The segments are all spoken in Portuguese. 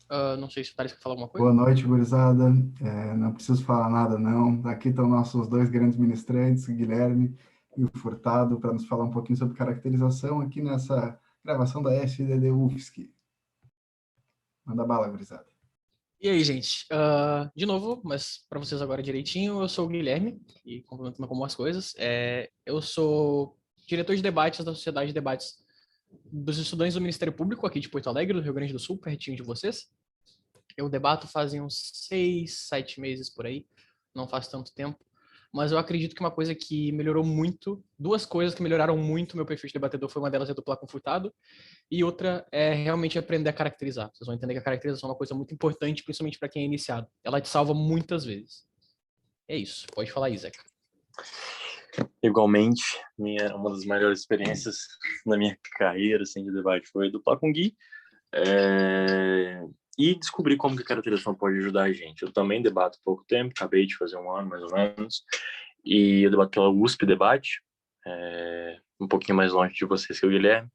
Não sei se o Thales quer falar alguma coisa. Boa noite, gurizada. Não preciso falar nada, não. Aqui estão nossos dois grandes ministrantes, o Guilherme e o Furtado, para nos falar um pouquinho sobre caracterização aqui nessa gravação da FDD UFSC. Manda bala, gurizada. E aí, gente? De novo, mas para vocês agora direitinho, eu sou o Guilherme, e complementando como as coisas, eu sou diretor de debates da Sociedade de Debates dos Estudantes do Ministério Público aqui de Porto Alegre, do Rio Grande do Sul, pertinho de vocês. Eu debato fazem uns 6, 7 meses por aí, não faz tanto tempo. Mas eu acredito que uma coisa que melhorou muito, duas coisas que melhoraram muito meu perfil de debatedor, foi uma delas é duplar com Furtado, e outra é realmente aprender a caracterizar. Vocês vão entender que a caracterização é uma coisa muito importante, principalmente para quem é iniciado. Ela te salva muitas vezes. É isso. Pode falar aí, Zeca. Igualmente, uma das melhores experiências na minha carreira assim, de debate foi duplar com o Gui. E descobrir como que a caracterização pode ajudar a gente. Eu também debato há pouco tempo, acabei de fazer um ano, mais ou menos, e eu debato pela USP Debate, um pouquinho mais longe de vocês que o Guilherme,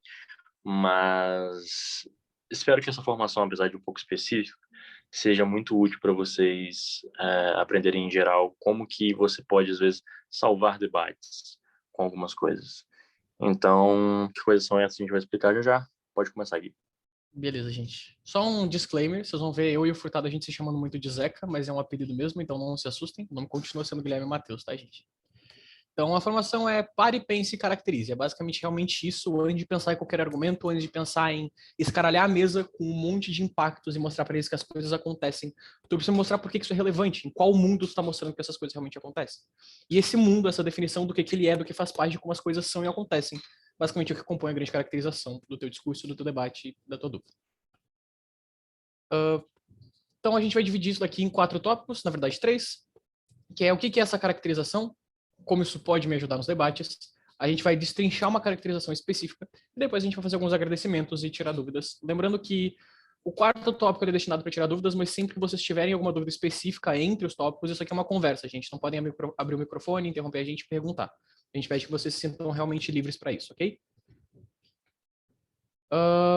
mas espero que essa formação, apesar de um pouco específica, seja muito útil para vocês aprenderem em geral como que você pode, às vezes, salvar debates com algumas coisas. Então, que coisas são essas? A gente vai explicar já. Pode começar, Gui. Beleza, gente. Só um disclaimer, vocês vão ver eu e o Furtado a gente se chamando muito de Zeca, mas é um apelido mesmo, então não se assustem. O nome continua sendo Guilherme Matheus, tá, gente? Então, a formação é pare, pense e caracterize. É basicamente realmente isso, antes de pensar em qualquer argumento, antes de pensar em escaralhar a mesa com um monte de impactos e mostrar para eles que as coisas acontecem. Tu precisa mostrar por que isso é relevante, em qual mundo tu está mostrando que essas coisas realmente acontecem. E esse mundo, essa definição do que ele é, do que faz parte de como as coisas são e acontecem, basicamente é o que compõe a grande caracterização do teu discurso, do teu debate, da tua dúvida. Então, a gente vai dividir isso daqui em 4 tópicos, na verdade 3, que é o que é essa caracterização, como isso pode me ajudar nos debates. A gente vai destrinchar uma caracterização específica e depois a gente vai fazer alguns agradecimentos e tirar dúvidas. Lembrando que o 4º tópico é destinado para tirar dúvidas, mas sempre que vocês tiverem alguma dúvida específica entre os tópicos, isso aqui é uma conversa, gente. Não podem abrir o microfone, interromper a gente e perguntar. A gente pede que vocês se sintam realmente livres para isso, ok?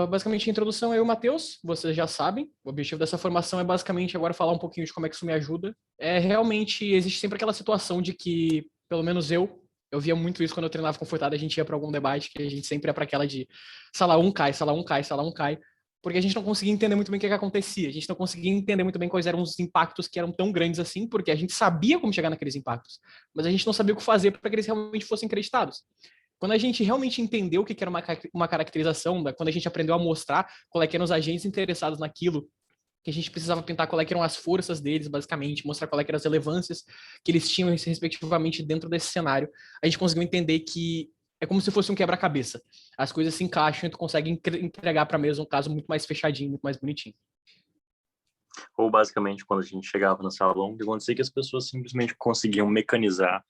Basicamente, a introdução é eu e o Matheus, vocês já sabem. O objetivo dessa formação é basicamente agora falar um pouquinho de como é que isso me ajuda. Realmente, existe sempre aquela situação de que, pelo menos eu via muito isso quando eu treinava com Furtado, a gente ia para algum debate, que a gente sempre ia para aquela de sala 1 cai, sala 1 cai, sala 1 cai, porque a gente não conseguia entender muito bem o que acontecia, a gente não conseguia entender muito bem quais eram os impactos que eram tão grandes assim, porque a gente sabia como chegar naqueles impactos, mas a gente não sabia o que fazer para que eles realmente fossem acreditados. Quando a gente realmente entendeu o que era uma caracterização, quando a gente aprendeu a mostrar qual é que eram os agentes interessados naquilo, que a gente precisava pintar qual é que eram as forças deles, basicamente, mostrar qual é que eram as relevâncias que eles tinham, respectivamente, dentro desse cenário, a gente conseguiu entender que é como se fosse um quebra-cabeça. As coisas se encaixam e tu consegue entregar para a mesa um caso muito mais fechadinho, muito mais bonitinho. Ou, basicamente, quando a gente chegava no salão, o que acontecia é que as pessoas simplesmente conseguiam mecanizar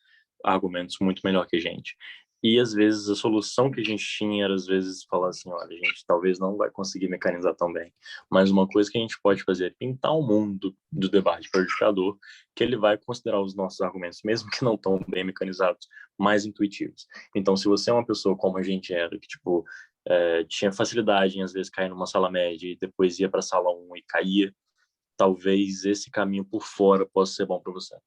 argumentos muito melhor que a gente. E, às vezes, a solução que a gente tinha era, às vezes, falar assim, olha, a gente talvez não vai conseguir mecanizar tão bem, mas uma coisa que a gente pode fazer é pintar o mundo do debate para o educador, que ele vai considerar os nossos argumentos, mesmo que não tão bem mecanizados, mais intuitivos. Então, se você é uma pessoa como a gente era, que, tipo, tinha facilidade em, às vezes, cair numa sala média e depois ia para a sala 1 e caía, talvez esse caminho por fora possa ser bom para você.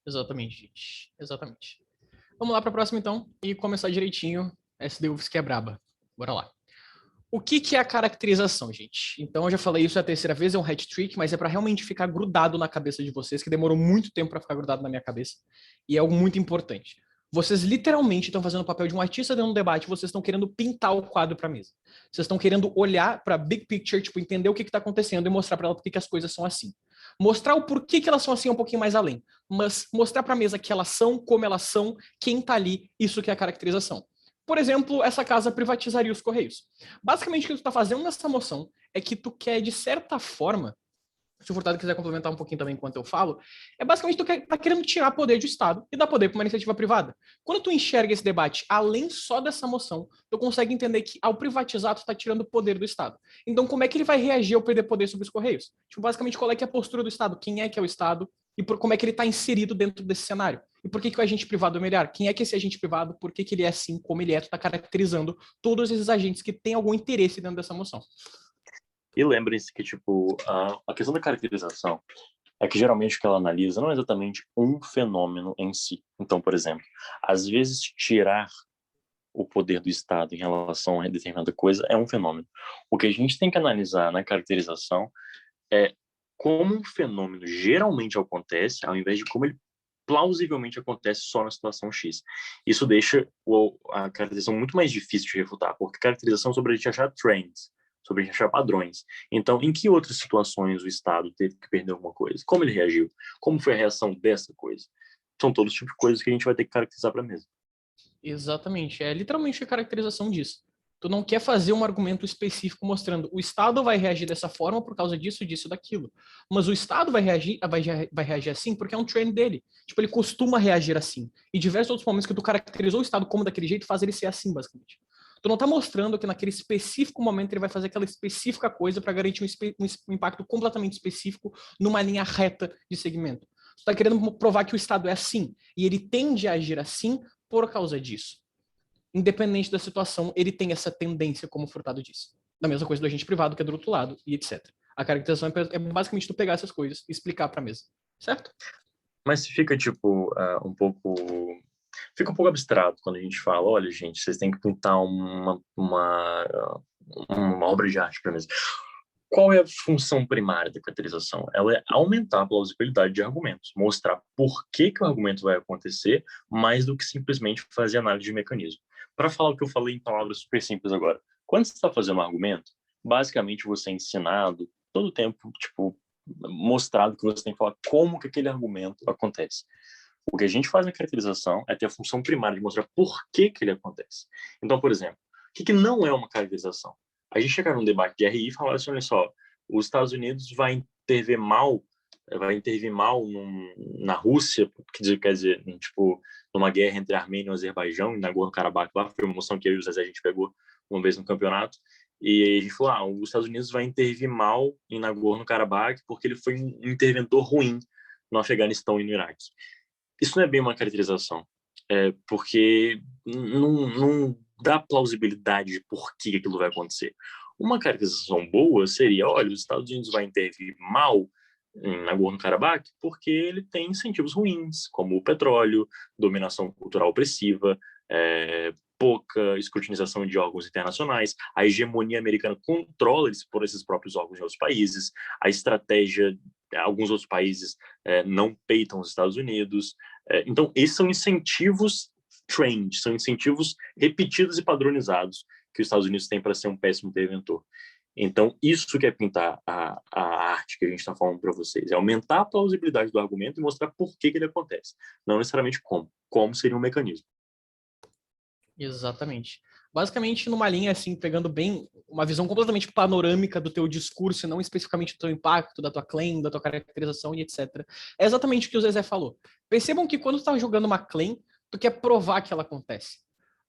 Exatamente, gente. Exatamente. Vamos lá para a próxima, então, e começar direitinho. SDUFS que é braba. Bora lá. O que é a caracterização, gente? Então, eu já falei isso a terceira vez, é um hat trick, mas é para realmente ficar grudado na cabeça de vocês, que demorou muito tempo para ficar grudado na minha cabeça, e é algo muito importante. Vocês literalmente estão fazendo o papel de um artista dentro de um debate, vocês estão querendo pintar o quadro para a mesa. Vocês estão querendo olhar para a big picture, tipo, entender o que está acontecendo e mostrar para ela por que as coisas são assim. Mostrar o porquê que elas são assim um pouquinho mais além, mas mostrar para a mesa que elas são, como elas são, quem está ali, isso que é a caracterização. Por exemplo, essa casa privatizaria os Correios. Basicamente, o que tu está fazendo nessa moção é que tu quer, de certa forma, se o Furtado quiser complementar um pouquinho também enquanto eu falo, é basicamente tu tá querendo tirar poder do Estado e dar poder para uma iniciativa privada. Quando tu enxerga esse debate, além só dessa moção, tu consegue entender que ao privatizar, tu tá tirando poder do Estado. Então, como é que ele vai reagir ao perder poder sobre os Correios? Tipo, basicamente, qual é que é a postura do Estado? Quem é que é o Estado? E como é que ele está inserido dentro desse cenário? E por que o agente privado é melhor? Quem é que é esse agente privado? Por que ele é assim, como ele é? Tu tá caracterizando todos esses agentes que têm algum interesse dentro dessa moção. E lembrem-se que, tipo, a questão da caracterização é que geralmente o que ela analisa não é exatamente um fenômeno em si. Então, por exemplo, às vezes tirar o poder do Estado em relação a determinada coisa é um fenômeno. O que a gente tem que analisar na caracterização é como um fenômeno geralmente acontece, ao invés de como ele plausivelmente acontece só na situação X. Isso deixa a caracterização muito mais difícil de refutar, porque caracterização é sobre a gente achar trends, sobre a gente achar padrões. Então, em que outras situações o Estado teve que perder alguma coisa? Como ele reagiu? Como foi a reação dessa coisa? São todos os tipos de coisas que a gente vai ter que caracterizar para a mesa. Exatamente. É literalmente a caracterização disso. Tu não quer fazer um argumento específico mostrando o Estado vai reagir dessa forma por causa disso, disso, daquilo. Mas o Estado vai reagir assim porque é um trend dele. Tipo, ele costuma reagir assim. E diversos outros momentos que tu caracterizou o Estado como daquele jeito faz ele ser assim, basicamente. Tu não tá mostrando que naquele específico momento ele vai fazer aquela específica coisa para garantir um impacto completamente específico numa linha reta de segmento. Tu tá querendo provar que o Estado é assim. E ele tende a agir assim por causa disso. Independente da situação, ele tem essa tendência, como o Furtado disse. Da mesma coisa do agente privado, que é do outro lado, e etc. A caracterização é basicamente tu pegar essas coisas e explicar para a mesa. Certo? Mas fica, tipo, um pouco... Fica um pouco abstrato quando a gente fala, olha, gente, vocês têm que pintar uma obra de arte para mesa. Qual é a função primária da caracterização? Ela é aumentar a plausibilidade de argumentos, mostrar por que o argumento vai acontecer, mais do que simplesmente fazer análise de mecanismo. Para falar o que eu falei em palavras super simples agora, quando você está fazendo um argumento, basicamente você é ensinado todo o tempo, tipo, mostrado que você tem que falar como que aquele argumento acontece. O que a gente faz na caracterização é ter a função primária de mostrar por que ele acontece. Então, por exemplo, o que não é uma caracterização? A gente chegar num debate de RI e falar assim, olha só, os Estados Unidos vai intervir mal na Rússia, que quer dizer, tipo, numa guerra entre a Armênia e o Azerbaijão, em Nagorno-Karabakh, lá foi uma moção que eu e o Zezé a gente pegou uma vez no campeonato, e a gente falou, os Estados Unidos vai intervir mal em Nagorno-Karabakh porque ele foi um interventor ruim no Afeganistão e no Iraque. Isso não é bem uma caracterização, porque não dá plausibilidade de por que aquilo vai acontecer. Uma caracterização boa seria, olha, os Estados Unidos vai intervir mal em Nagorno-Karabakh porque ele tem incentivos ruins, como o petróleo, dominação cultural opressiva, pouca escrutinização de órgãos internacionais, a hegemonia americana controla eles por esses próprios órgãos de outros países, a estratégia, alguns outros países não peitam os Estados Unidos. Então, esses são incentivos trend, são incentivos repetidos e padronizados que os Estados Unidos têm para ser um péssimo interventor. Então, isso que é pintar a arte que a gente está falando para vocês, é aumentar a plausibilidade do argumento e mostrar por que ele acontece, não necessariamente como seria um mecanismo. Exatamente. Basicamente, numa linha, assim, pegando bem uma visão completamente panorâmica do teu discurso, e não especificamente do teu impacto, da tua claim, da tua caracterização e etc. É exatamente o que o Zezé falou. Percebam que quando tu tá jogando uma claim, tu quer provar que ela acontece.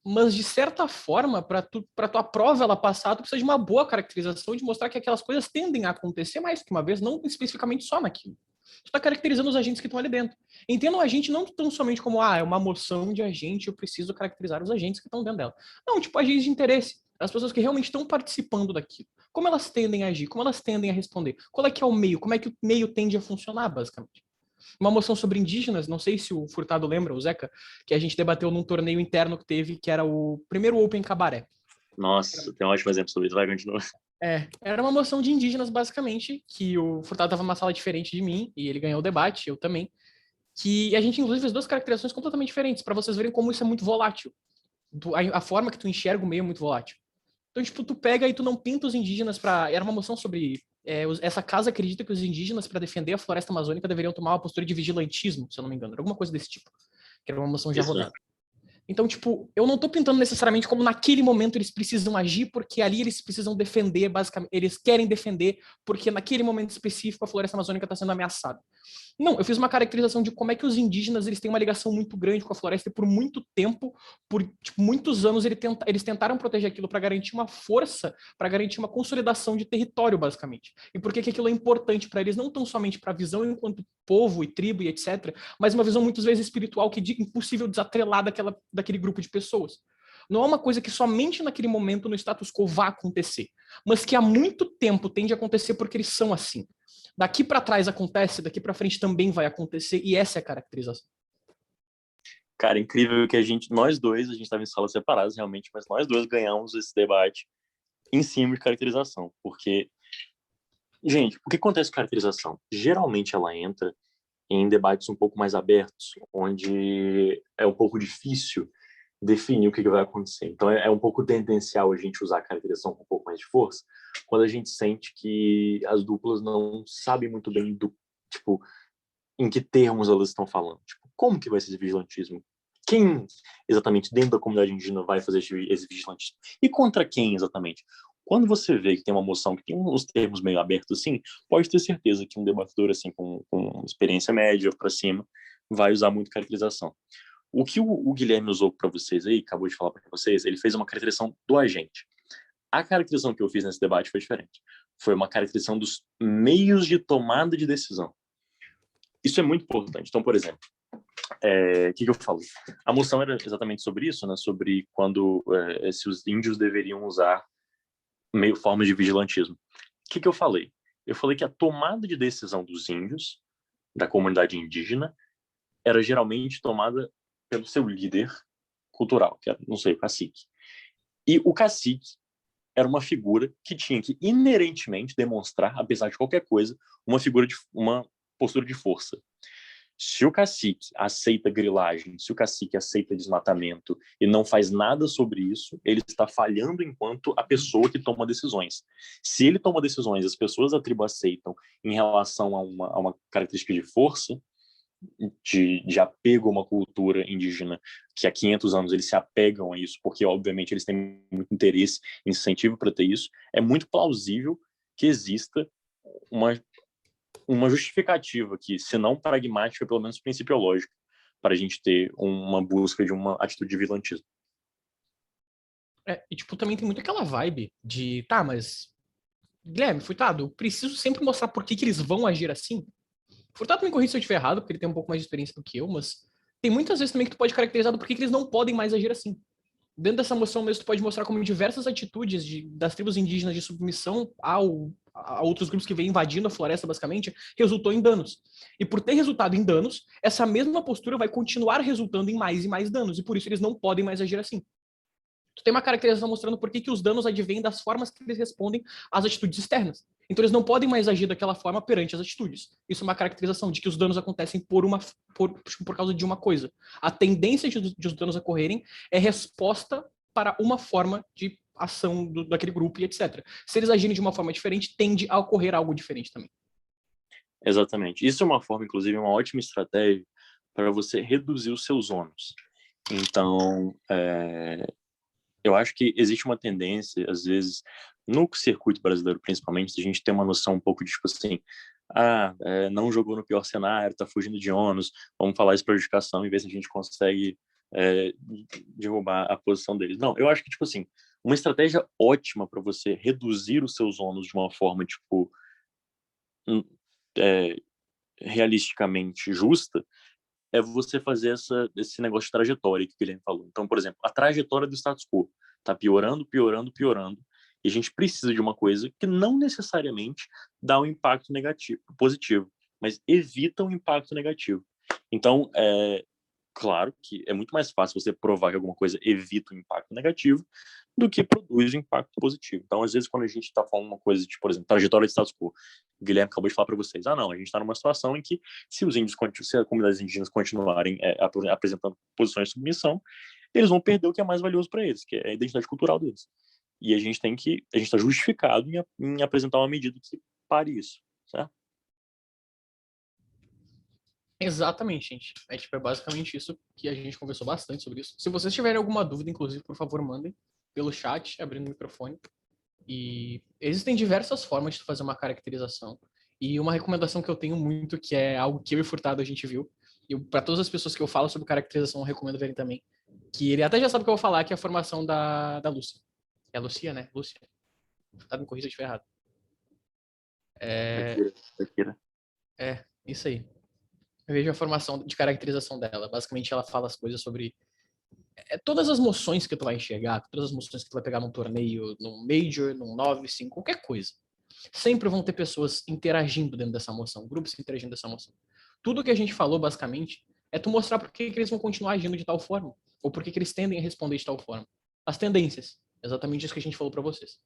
Mas, de certa forma, para tua prova ela passar, tu precisa de uma boa caracterização de mostrar que aquelas coisas tendem a acontecer mais que uma vez, não especificamente só naquilo. Tu está caracterizando os agentes que estão ali dentro. Entendam o agente não tão somente como, é uma moção de agente, eu preciso caracterizar os agentes que estão dentro dela. Não, tipo, agentes de interesse. As pessoas que realmente estão participando daquilo. Como elas tendem a agir, como elas tendem a responder. Qual é que é o meio, como é que o meio tende a funcionar, basicamente. Uma moção sobre indígenas, não sei se o Furtado lembra, o Zeca, que a gente debateu num torneio interno que teve, que era o primeiro Open Cabaré. Nossa, tem um ótimo exemplo sobre isso, vai continuar. Era uma moção de indígenas, basicamente, que o Furtado estava numa sala diferente de mim, e ele ganhou o debate, eu também, que a gente, inclusive, fez duas caracterizações completamente diferentes, para vocês verem como isso é muito volátil. A forma que tu enxerga o meio é muito volátil. Então, tipo, tu pega e tu não pinta os indígenas para... Era uma moção sobre... essa casa acredita que os indígenas, para defender a floresta amazônica, deveriam tomar uma postura de vigilantismo, se eu não me engano. Era alguma coisa desse tipo. Que era uma moção já rodada. Então, tipo, eu não tô pintando necessariamente como naquele momento eles precisam agir, porque ali eles precisam defender, basicamente, eles querem defender, porque naquele momento específico a floresta amazônica está sendo ameaçada. Não, eu fiz uma caracterização de como é que os indígenas eles têm uma ligação muito grande com a floresta e por muito tempo, por tipo, muitos anos, eles tentaram proteger aquilo para garantir uma força, para garantir uma consolidação de território, basicamente. E por que aquilo é importante para eles, não tão somente para a visão enquanto povo e tribo e etc., mas uma visão muitas vezes espiritual que é impossível desatrelar daquele grupo de pessoas. Não é uma coisa que somente naquele momento no status quo vai acontecer, mas que há muito tempo tende a acontecer porque eles são assim. Daqui para trás acontece, daqui para frente também vai acontecer, e essa é a caracterização. Cara, incrível que nós dois, a gente estava em salas separadas realmente, mas nós dois ganhamos esse debate em cima de caracterização, porque, gente, o que acontece com caracterização? Geralmente ela entra em debates um pouco mais abertos, onde é um pouco difícil definir o que vai acontecer. Então é um pouco tendencial a gente usar a caracterização com um pouco mais de força, quando a gente sente que as duplas não sabem muito bem tipo, em que termos elas estão falando. Tipo, como que vai ser esse vigilantismo? Quem exatamente dentro da comunidade indígena vai fazer esse vigilantismo? E contra quem exatamente? Quando você vê que tem uma moção que tem uns termos meio abertos assim, pode ter certeza que um debatedor assim com experiência média para cima vai usar muito caracterização. O que o Guilherme usou para vocês aí, acabou de falar para vocês, ele fez uma caracterização do agente. A caracterização que eu fiz nesse debate foi diferente. Foi uma caracterização dos meios de tomada de decisão. Isso é muito importante. Então, por exemplo, o que eu falo? A moção era exatamente sobre isso, né? Sobre quando se os índios deveriam usar formas de vigilantismo. O que eu falei? Eu falei que a tomada de decisão dos índios, da comunidade indígena, era geralmente tomada pelo seu líder cultural, que era, não sei, o cacique. E o cacique era uma figura que tinha que inerentemente demonstrar, apesar de qualquer coisa, uma postura de força. Se o cacique aceita grilagem, se o cacique aceita desmatamento e não faz nada sobre isso, ele está falhando enquanto a pessoa que toma decisões. Se ele toma decisões e as pessoas da tribo aceitam em relação a uma característica de força, de apego a uma cultura indígena, que há 500 anos eles se apegam a isso, porque obviamente eles têm muito interesse, incentivo para ter isso, é muito plausível que exista uma justificativa aqui, se não pragmática, pelo menos principiológica, para a gente ter uma busca de uma atitude de vigilantismo. E tipo, também tem muito aquela vibe de, tá, mas Guilherme, Furtado, preciso sempre mostrar por que eles vão agir assim. Furtado me corrija se eu estiver errado, porque ele tem um pouco mais de experiência do que eu, mas tem muitas vezes também que tu pode caracterizar do porquê que eles não podem mais agir assim. Dentro dessa moção mesmo, tu pode mostrar como diversas atitudes das tribos indígenas de submissão a outros grupos que vêm invadindo a floresta, basicamente, resultou em danos. E por ter resultado em danos, essa mesma postura vai continuar resultando em mais e mais danos, e por isso eles não podem mais agir assim. Tu tem uma caracterização mostrando por que os danos advêm das formas que eles respondem às atitudes externas. Então eles não podem mais agir daquela forma perante as atitudes. Isso é uma caracterização de que os danos acontecem por causa de uma coisa. A tendência de os danos ocorrerem é resposta para uma forma de ação daquele grupo e etc. Se eles agirem de uma forma diferente, tende a ocorrer algo diferente também. Exatamente. Isso é uma forma, inclusive, uma ótima estratégia para você reduzir os seus ônus. Então, eu acho que existe uma tendência, às vezes, no circuito brasileiro, principalmente, a gente tem uma noção um pouco de, tipo assim, não jogou no pior cenário, tá fugindo de ônus, vamos falar isso para prejudicação e ver se a gente consegue derrubar a posição deles. Não, eu acho que, tipo assim, uma estratégia ótima para você reduzir os seus ônus de uma forma, tipo, realisticamente justa, é você fazer esse negócio de trajetória que o Guilherme falou. Então, por exemplo, a trajetória do status quo está piorando, piorando, piorando, e a gente precisa de uma coisa que não necessariamente dá um impacto positivo, mas evita um impacto negativo. Então, claro que é muito mais fácil você provar que alguma coisa evita um impacto negativo do que produz um impacto positivo. Então, às vezes, quando a gente está falando uma coisa, tipo, por exemplo, trajetória de status quo, o Guilherme acabou de falar para vocês, não, a gente está numa situação em que se as comunidades indígenas continuarem apresentando posições de submissão, eles vão perder o que é mais valioso para eles, que é a identidade cultural deles. E a gente está justificado em apresentar uma medida que pare isso, certo? Exatamente, gente. É basicamente isso que a gente conversou bastante sobre isso. Se vocês tiverem alguma dúvida, inclusive, por favor, mandem pelo chat, abrindo o microfone. E existem diversas formas de fazer uma caracterização. E uma recomendação que eu tenho muito, que é algo que eu e Furtado a gente viu, e para todas as pessoas que eu falo sobre caracterização, eu recomendo verem também, que ele até já sabe o que eu vou falar, que é a formação da Lúcia. É a Lucia, né? Lúcia. Furtado me corrija se estiver errado. Shakira. Isso aí. Eu vejo a formação de caracterização dela. Basicamente, ela fala as coisas sobre todas as moções que tu vai enxergar, todas as moções que tu vai pegar num torneio, num Major, num 9-5, qualquer coisa, sempre vão ter pessoas interagindo dentro dessa moção, grupos interagindo dessa moção. Tudo que a gente falou, basicamente, é tu mostrar por que eles vão continuar agindo de tal forma, ou por que eles tendem a responder de tal forma. As tendências, exatamente isso que a gente falou para vocês.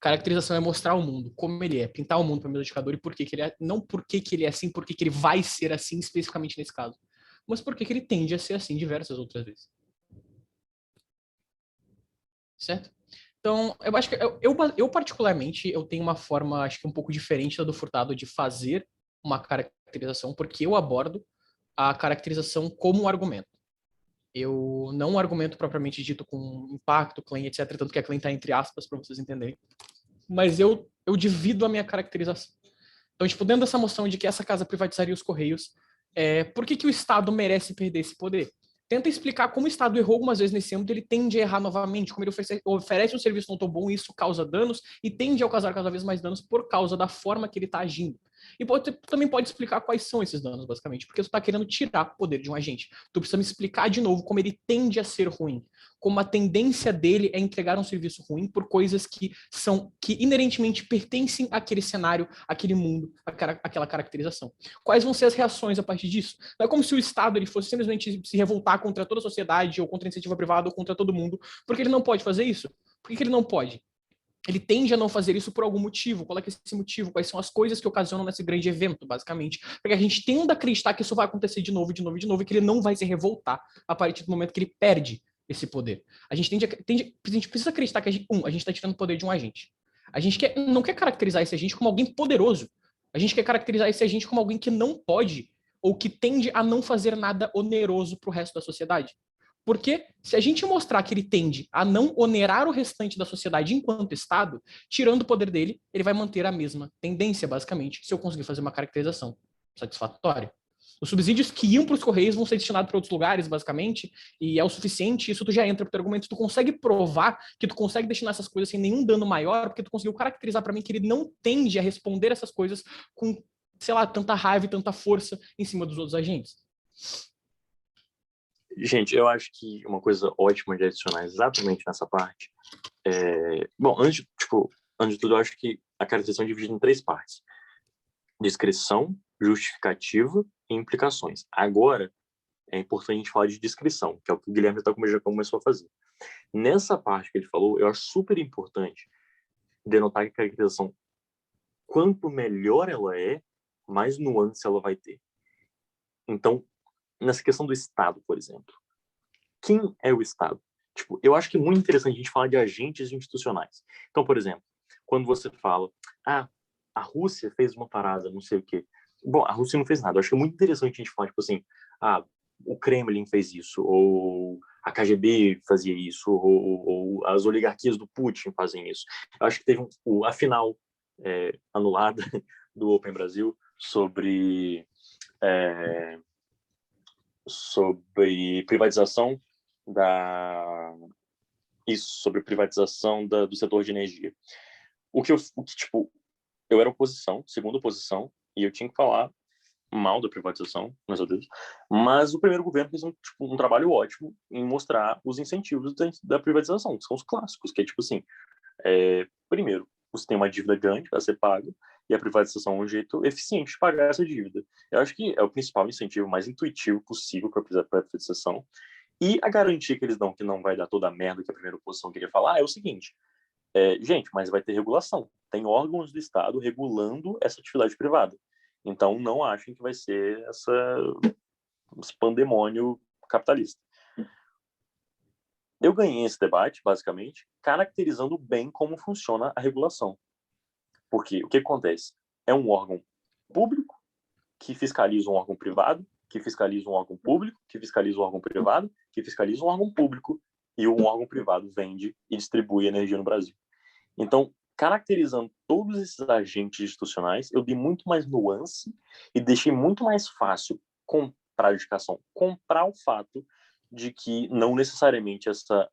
Caracterização é mostrar o mundo, como ele é, pintar o mundo para o indicador e por que ele é, não por que ele é assim, por que ele vai ser assim especificamente nesse caso, mas por que ele tende a ser assim diversas outras vezes. Certo? Então, eu acho que eu particularmente, eu tenho uma forma, acho que um pouco diferente da do Furtado de fazer uma caracterização, porque eu abordo a caracterização como um argumento. Eu não argumento propriamente dito com impacto, claim, etc. Tanto que a claim está entre aspas para vocês entenderem. Mas eu divido a minha caracterização. Então, tipo, dentro dessa moção de que essa casa privatizaria os Correios, por que o Estado merece perder esse poder? Tenta explicar como o Estado errou algumas vezes nesse âmbito, ele tende a errar novamente, como ele oferece um serviço não tão bom e isso causa danos, e tende a causar cada vez mais danos por causa da forma que ele está agindo. E também pode explicar quais são esses danos, basicamente, porque tu está querendo tirar o poder de um agente. Tu precisa me explicar de novo como ele tende a ser ruim, como a tendência dele é entregar um serviço ruim por coisas que inerentemente pertencem àquele cenário, àquele mundo, àquela caracterização. Quais vão ser as reações a partir disso? Não é como se o Estado ele fosse simplesmente se revoltar contra toda a sociedade, ou contra a iniciativa privada, ou contra todo mundo, porque ele não pode fazer isso. Por que ele não pode? Ele tende a não fazer isso por algum motivo. Qual é esse motivo? Quais são as coisas que ocasionam nesse grande evento, basicamente? Para que a gente tenda a acreditar que isso vai acontecer de novo, de novo, de novo, e que ele não vai se revoltar a partir do momento que ele perde esse poder. A gente precisa acreditar que a gente está tirando o poder de um agente. A gente não quer caracterizar esse agente como alguém poderoso. A gente quer caracterizar esse agente como alguém que não pode ou que tende a não fazer nada oneroso para o resto da sociedade. Porque se a gente mostrar que ele tende a não onerar o restante da sociedade enquanto Estado, tirando o poder dele, ele vai manter a mesma tendência, basicamente, se eu conseguir fazer uma caracterização satisfatória. Os subsídios que iam para os Correios vão ser destinados para outros lugares, basicamente, e é o suficiente, isso tu já entra para o argumento, tu consegue provar que tu consegue destinar essas coisas sem nenhum dano maior, porque tu conseguiu caracterizar para mim que ele não tende a responder essas coisas com, sei lá, tanta raiva e tanta força em cima dos outros agentes. Gente, eu acho que uma coisa ótima de adicionar exatamente nessa parte bom, antes de tudo, eu acho que a caracterização é dividida em 3 partes: descrição, justificativa e implicações. Agora, é importante a gente falar de descrição, que é o que o Guilherme já começou a fazer. Nessa parte que ele falou, eu acho super importante denotar que a caracterização, quanto melhor ela é, mais nuance ela vai ter. Então, nessa questão do Estado, por exemplo, quem é o Estado? Tipo, eu acho que é muito interessante a gente falar de agentes institucionais. Então, por exemplo, quando você fala, a Rússia fez uma parada, não sei o quê. Bom, a Rússia não fez nada. Eu acho que é muito interessante a gente falar, tipo assim, o Kremlin fez isso, ou a KGB fazia isso, ou as oligarquias do Putin fazem isso. Eu acho que teve a final anulada do Open Brasil sobre privatização sobre privatização do setor de energia. Eu era segunda oposição, e eu tinha que falar mal da privatização, mais ou menos. Mas o primeiro governo fez um trabalho ótimo em mostrar os incentivos da privatização, que são os clássicos, que é tipo assim, primeiro, você tem uma dívida grande a ser paga, e a privatização é um jeito eficiente de pagar essa dívida. Eu acho que é o principal incentivo mais intuitivo possível para a privatização. E a garantia que eles dão que não vai dar toda a merda que a primeira oposição queria falar é o seguinte: gente, mas vai ter regulação. Tem órgãos do Estado regulando essa atividade privada. Então, não achem que vai ser esse pandemônio capitalista. Eu ganhei esse debate, basicamente, caracterizando bem como funciona a regulação. Porque o que acontece? É um órgão público que fiscaliza um órgão privado, que fiscaliza um órgão público, que fiscaliza um órgão privado, que fiscaliza um órgão público, e um órgão privado vende e distribui energia no Brasil. Então, caracterizando todos esses agentes institucionais, eu dei muito mais nuance e deixei muito mais fácil comprar a indicação, comprar o fato de que não necessariamente essa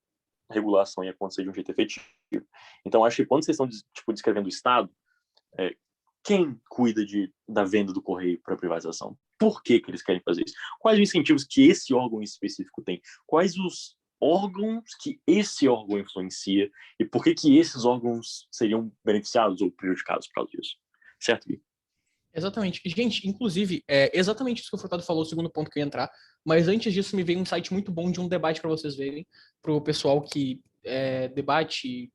regulação ia acontecer de um jeito efetivo. Então, acho que quando vocês estão descrevendo o Estado, quem cuida da venda do correio para privatização? Por que eles querem fazer isso? Quais os incentivos que esse órgão específico tem? Quais os órgãos que esse órgão influencia e por que esses órgãos seriam beneficiados ou prejudicados por causa disso. Certo, Gui? Exatamente. Gente, inclusive, é exatamente isso que o Furtado falou, o segundo ponto que eu ia entrar. Mas antes disso, me veio um insight muito bom de um debate para vocês verem, para o pessoal que debate,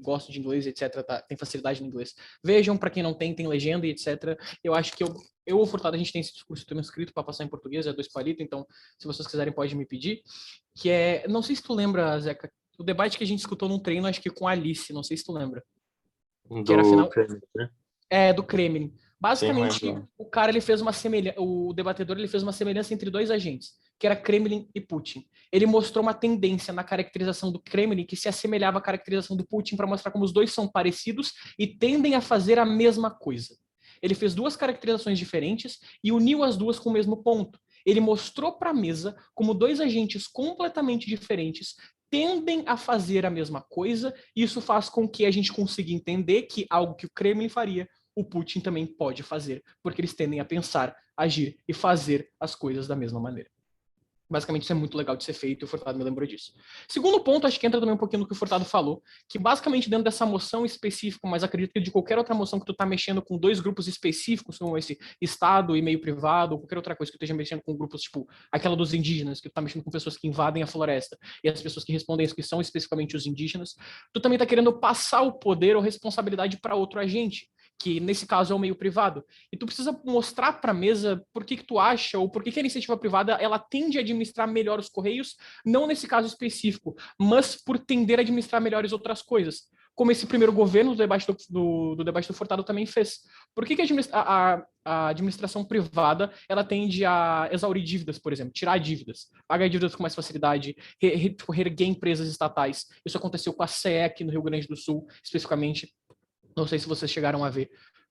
gosta de inglês, etc., tem facilidade no inglês. Vejam, para quem não tem, tem legenda e etc. Eu acho que eu ou o Furtado, a gente tem esse discurso também escrito para passar em português, é 2 palitos, então, se vocês quiserem, pode me pedir. Que é, não sei se tu lembra, Zeca, o debate que a gente escutou num treino, acho que com a Alice, não sei se tu lembra. Que era Do final. Kremlin, né? Do Kremlin. Sim, Basicamente, lembro. o cara ele fez uma semelhança, o debatedor ele fez uma semelhança entre dois agentes, que era Kremlin e Putin. Ele mostrou uma tendência na caracterização do Kremlin que se assemelhava à caracterização do Putin para mostrar como os dois são parecidos e tendem a fazer a mesma coisa. Ele fez duas caracterizações diferentes e uniu as duas com o mesmo ponto. Ele mostrou para a mesa como dois agentes completamente diferentes tendem a fazer a mesma coisa, e isso faz com que a gente consiga entender que algo que o Kremlin faria, o Putin também pode fazer, porque eles tendem a pensar, agir e fazer as coisas da mesma maneira. Basicamente, isso é muito legal de ser feito e o Furtado me lembrou disso. Segundo ponto, acho que entra também um pouquinho no que o Furtado falou, que basicamente dentro dessa moção específica, mas acredito que de qualquer outra moção que tu tá mexendo com dois grupos específicos, como esse Estado e meio privado, ou qualquer outra coisa que tu esteja mexendo com grupos, tipo aquela dos indígenas, que tu tá mexendo com pessoas que invadem a floresta, e as pessoas que respondem isso, que são especificamente os indígenas, tu também tá querendo passar o poder ou responsabilidade para outro agente, que nesse caso é o meio privado. E tu precisa mostrar para a mesa por que tu acha ou por que a iniciativa privada ela tende a administrar melhor os correios, não nesse caso específico, mas por tender a administrar melhores outras coisas. Como esse primeiro governo do debate do debate do Furtado também fez. Por que a administração privada ela tende a exaurir dívidas, por exemplo, tirar dívidas, pagar dívidas com mais facilidade, reerguer empresas estatais? Isso aconteceu com a CE aqui no Rio Grande do Sul, especificamente. Não sei se vocês chegaram a ver.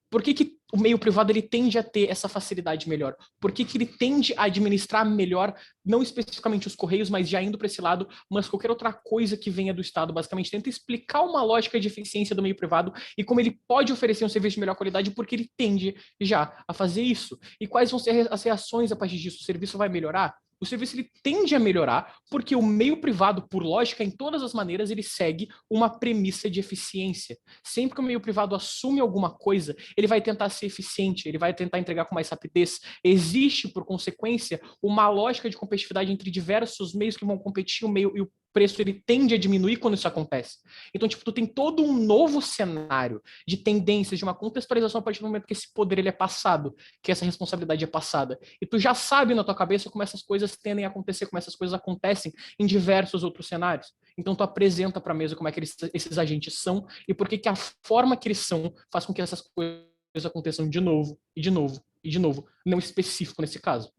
Por que o meio privado ele tende a ter essa facilidade melhor? Por que ele tende a administrar melhor, não especificamente os Correios, mas já indo para esse lado, mas qualquer outra coisa que venha do Estado? Basicamente, tenta explicar uma lógica de eficiência do meio privado e como ele pode oferecer um serviço de melhor qualidade, porque ele tende já a fazer isso. E quais vão ser as reações a partir disso? O serviço vai melhorar? O serviço ele tende a melhorar porque o meio privado, por lógica, em todas as maneiras, ele segue uma premissa de eficiência. Sempre que o meio privado assume alguma coisa, ele vai tentar ser eficiente, ele vai tentar entregar com mais rapidez. Existe, por consequência, uma lógica de competitividade entre diversos meios que vão competir, o meio e o preço ele tende a diminuir quando isso acontece. Então, tipo, tu tem todo um novo cenário de tendências, de uma contextualização a partir do momento que esse poder ele é passado, que essa responsabilidade é passada. E tu já sabe na tua cabeça como essas coisas tendem a acontecer, como essas coisas acontecem em diversos outros cenários. Então, tu apresenta para a mesa como é que esses agentes são e por que a forma que eles são faz com que essas coisas aconteçam de novo, e de novo, e de novo. Não específico nesse caso.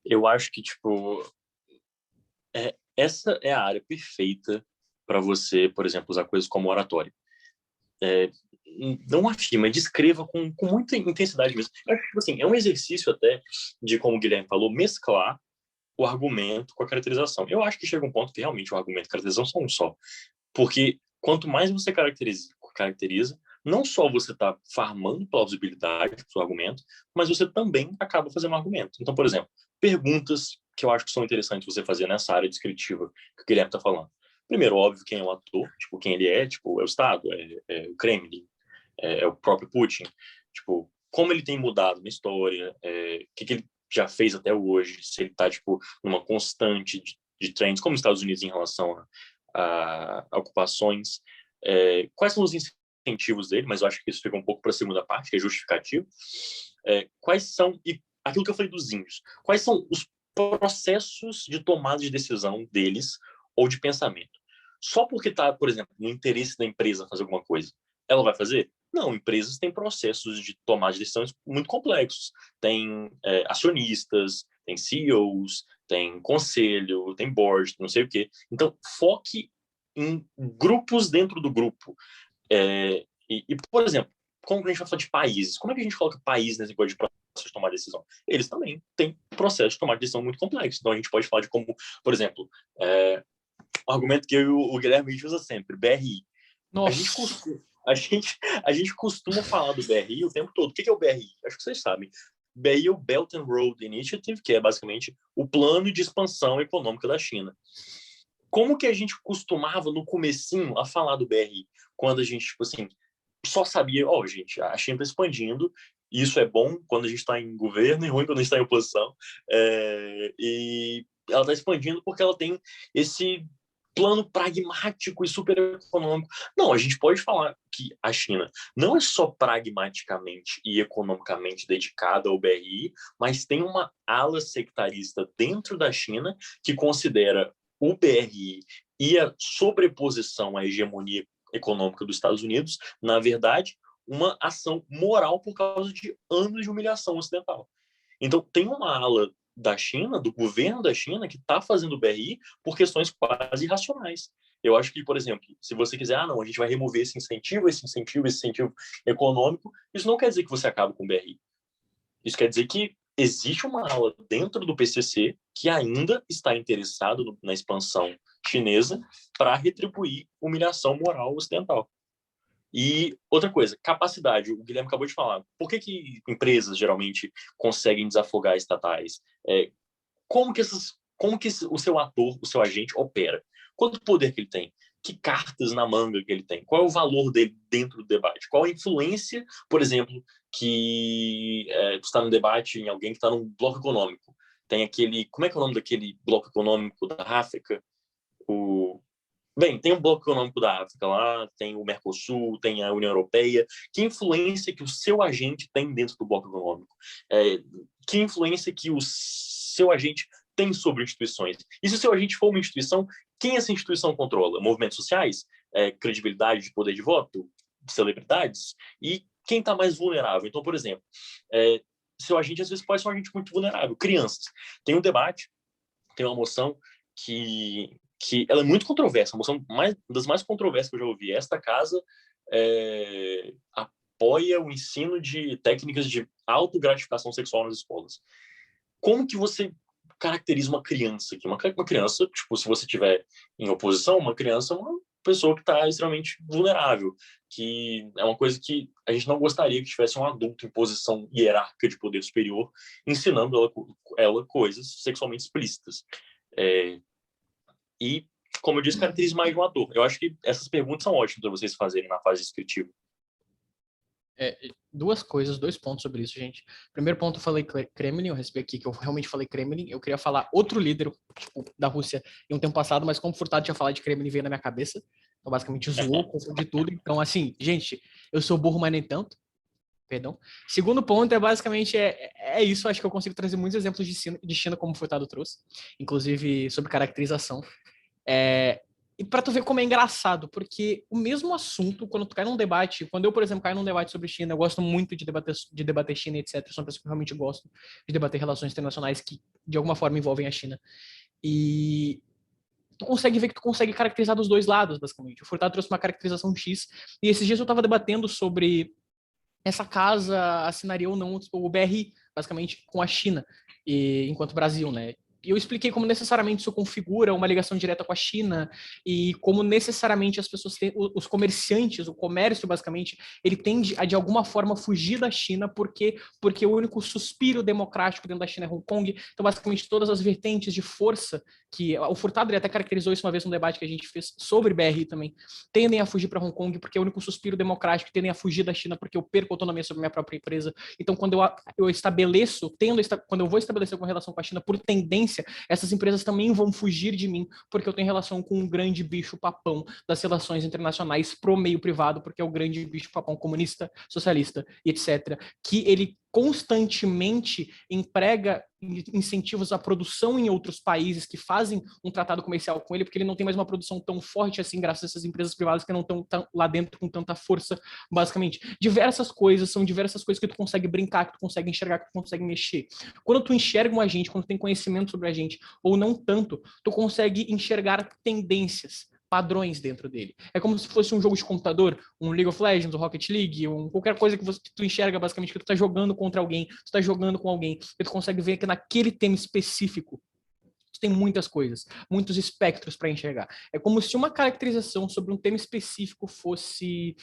Eu acho que, tipo, essa é a área perfeita para você, por exemplo, usar coisas como oratória. Não afirma, descreva com muita intensidade mesmo. Eu acho que, assim, é um exercício até de, como o Guilherme falou, mesclar o argumento com a caracterização. Eu acho que chega um ponto que realmente o argumento e a caracterização são um só. Porque quanto mais você caracteriza, não só você está farmando plausibilidade para o seu argumento, mas você também acaba fazendo um argumento. Então, por exemplo, perguntas que eu acho que são interessantes você fazer nessa área descritiva que o Guilherme está falando. Primeiro, óbvio, quem é o ator, tipo, quem ele é, tipo, é o Estado, é o Kremlin, é o próprio Putin, tipo, como ele tem mudado na história, o que ele já fez até hoje, se ele está, tipo, numa constante de trends, como os Estados Unidos em relação a ocupações, quais são os incentivos dele, mas eu acho que isso fica um pouco para a segunda parte, que é justificativo. Quais são, e aquilo que eu falei dos índios, quais são os processos de tomada de decisão deles ou de pensamento? Só porque está, por exemplo, no interesse da empresa fazer alguma coisa, ela vai fazer? Não, empresas têm processos de tomada de decisões muito complexos. Tem acionistas, tem CEOs, tem conselho, tem board, não sei o quê. Então, foque em grupos dentro do grupo. Por exemplo, como a gente vai falar de países? Como é que a gente coloca país nesse negócio de processo de tomar decisão? Eles também têm processo de tomar decisão muito complexo. Então, a gente pode falar de como, por exemplo, o argumento que eu e o Guilherme usa sempre, BRI. Nossa. A gente costuma falar do BRI o tempo todo. O que é o BRI? Acho que vocês sabem. BRI é o Belt and Road Initiative, que é basicamente o plano de expansão econômica da China. como que a gente costumava no comecinho a falar do BRI, quando a gente, tipo assim, só sabia, gente, a China está expandindo, e isso é bom quando a gente está em governo e ruim quando a gente está em oposição, e ela está expandindo porque ela tem esse plano pragmático e super econômico. Não, a gente pode falar que a China não é só pragmaticamente e economicamente dedicada ao BRI, mas tem uma ala sectarista dentro da China que considera o BRI e a sobreposição à hegemonia econômica dos Estados Unidos, na verdade, uma ação moral por causa de anos de humilhação ocidental. Então, tem uma ala da China, do governo da China, que está fazendo o BRI por questões quase irracionais. Eu acho que, por exemplo, se você quiser, não, a gente vai remover esse incentivo econômico, isso não quer dizer que você acaba com o BRI. Isso quer dizer que existe uma ala dentro do PCC que ainda está interessado na expansão chinesa para retribuir humilhação moral ocidental. E outra coisa, capacidade. O Guilherme acabou de falar. Por que empresas geralmente conseguem desafogar estatais? Como que o seu ator, o seu agente opera? Quanto poder que ele tem? Que cartas na manga que ele tem? Qual é o valor dele dentro do debate? Qual a influência, por exemplo, que está no debate em alguém que está num bloco econômico? Tem aquele... Como é que é o nome daquele bloco econômico da África? Bem, tem um bloco econômico da África lá, tem o Mercosul, tem a União Europeia. Que influência que o seu agente tem dentro do bloco econômico? Que influência que o seu agente tem sobre instituições? E se o seu agente for uma instituição, quem essa instituição controla? Movimentos sociais? Credibilidade de poder de voto? Celebridades? E quem está mais vulnerável? Então, por exemplo, seu agente às vezes pode ser um agente muito vulnerável. Crianças. Tem um debate, tem uma moção que ela é muito controversa, a moção das mais controversas que eu já ouvi. Esta casa apoia o ensino de técnicas de autogratificação sexual nas escolas. Como que você caracteriza uma criança aqui? Uma criança, tipo, se você estiver em oposição, uma criança é uma pessoa que está extremamente vulnerável, que é uma coisa que a gente não gostaria que tivesse um adulto em posição hierárquica de poder superior ensinando ela coisas sexualmente explícitas. E, como eu disse, caracteriza mais de um ator. Eu acho que essas perguntas são ótimas para vocês fazerem na fase descritiva. Dois pontos sobre isso, gente. Primeiro ponto, eu falei Kremlin, eu recebi aqui que eu realmente falei Kremlin. Eu queria falar outro líder da Rússia em um tempo passado, mas como o Furtado tinha falado de Kremlin, veio na minha cabeça. Então, basicamente, zoou, confundi tudo. Então, assim, gente, eu sou burro, mas nem tanto. Perdão. Segundo ponto basicamente isso. Acho que eu consigo trazer muitos exemplos de China como o Furtado trouxe, inclusive sobre caracterização. E para tu ver como é engraçado, porque o mesmo assunto, quando tu cai num debate, quando eu, por exemplo, caio num debate sobre China, eu gosto muito de debater China, etc. Eu sou uma pessoa que realmente gosto de debater relações internacionais que, de alguma forma, envolvem a China. E tu consegue ver que tu consegue caracterizar dos dois lados, basicamente. O Furtado trouxe uma caracterização X, e esses dias eu estava debatendo sobre essa casa assinaria ou não o BRI, basicamente, com a China, enquanto Brasil, né? E eu expliquei como necessariamente isso configura uma ligação direta com a China e como necessariamente as pessoas, os comerciantes, o comércio, basicamente, ele tende a, de alguma forma, fugir da China porque o único suspiro democrático dentro da China é Hong Kong. Então, basicamente, todas as vertentes de força que o Furtado ele até caracterizou isso uma vez no debate que a gente fez sobre BRI também, tendem a fugir para Hong Kong porque é o único suspiro democrático, tendem a fugir da China porque eu perco autonomia sobre minha própria empresa. Então, quando eu estabeleço, quando eu vou estabelecer alguma relação com a China por tendência, essas empresas também vão fugir de mim porque eu tenho relação com um grande bicho papão das relações internacionais pro meio privado, porque é o grande bicho papão comunista, socialista e etc. Que ele constantemente emprega incentivos à produção em outros países que fazem um tratado comercial com ele, porque ele não tem mais uma produção tão forte assim, graças a essas empresas privadas que não estão lá dentro com tanta força, basicamente. São diversas coisas que tu consegue brincar, que tu consegue enxergar, que tu consegue mexer. Quando tu enxerga um agente, quando tu tem conhecimento sobre o agente, ou não tanto, tu consegue enxergar tendências, padrões dentro dele. É como se fosse um jogo de computador, um League of Legends, um Rocket League, qualquer coisa que tu enxerga, basicamente, que tu tá jogando contra alguém, tu tá jogando com alguém, e tu consegue ver que naquele tema específico tu tem muitas coisas, muitos espectros para enxergar. É como se uma caracterização sobre um tema específico fosse,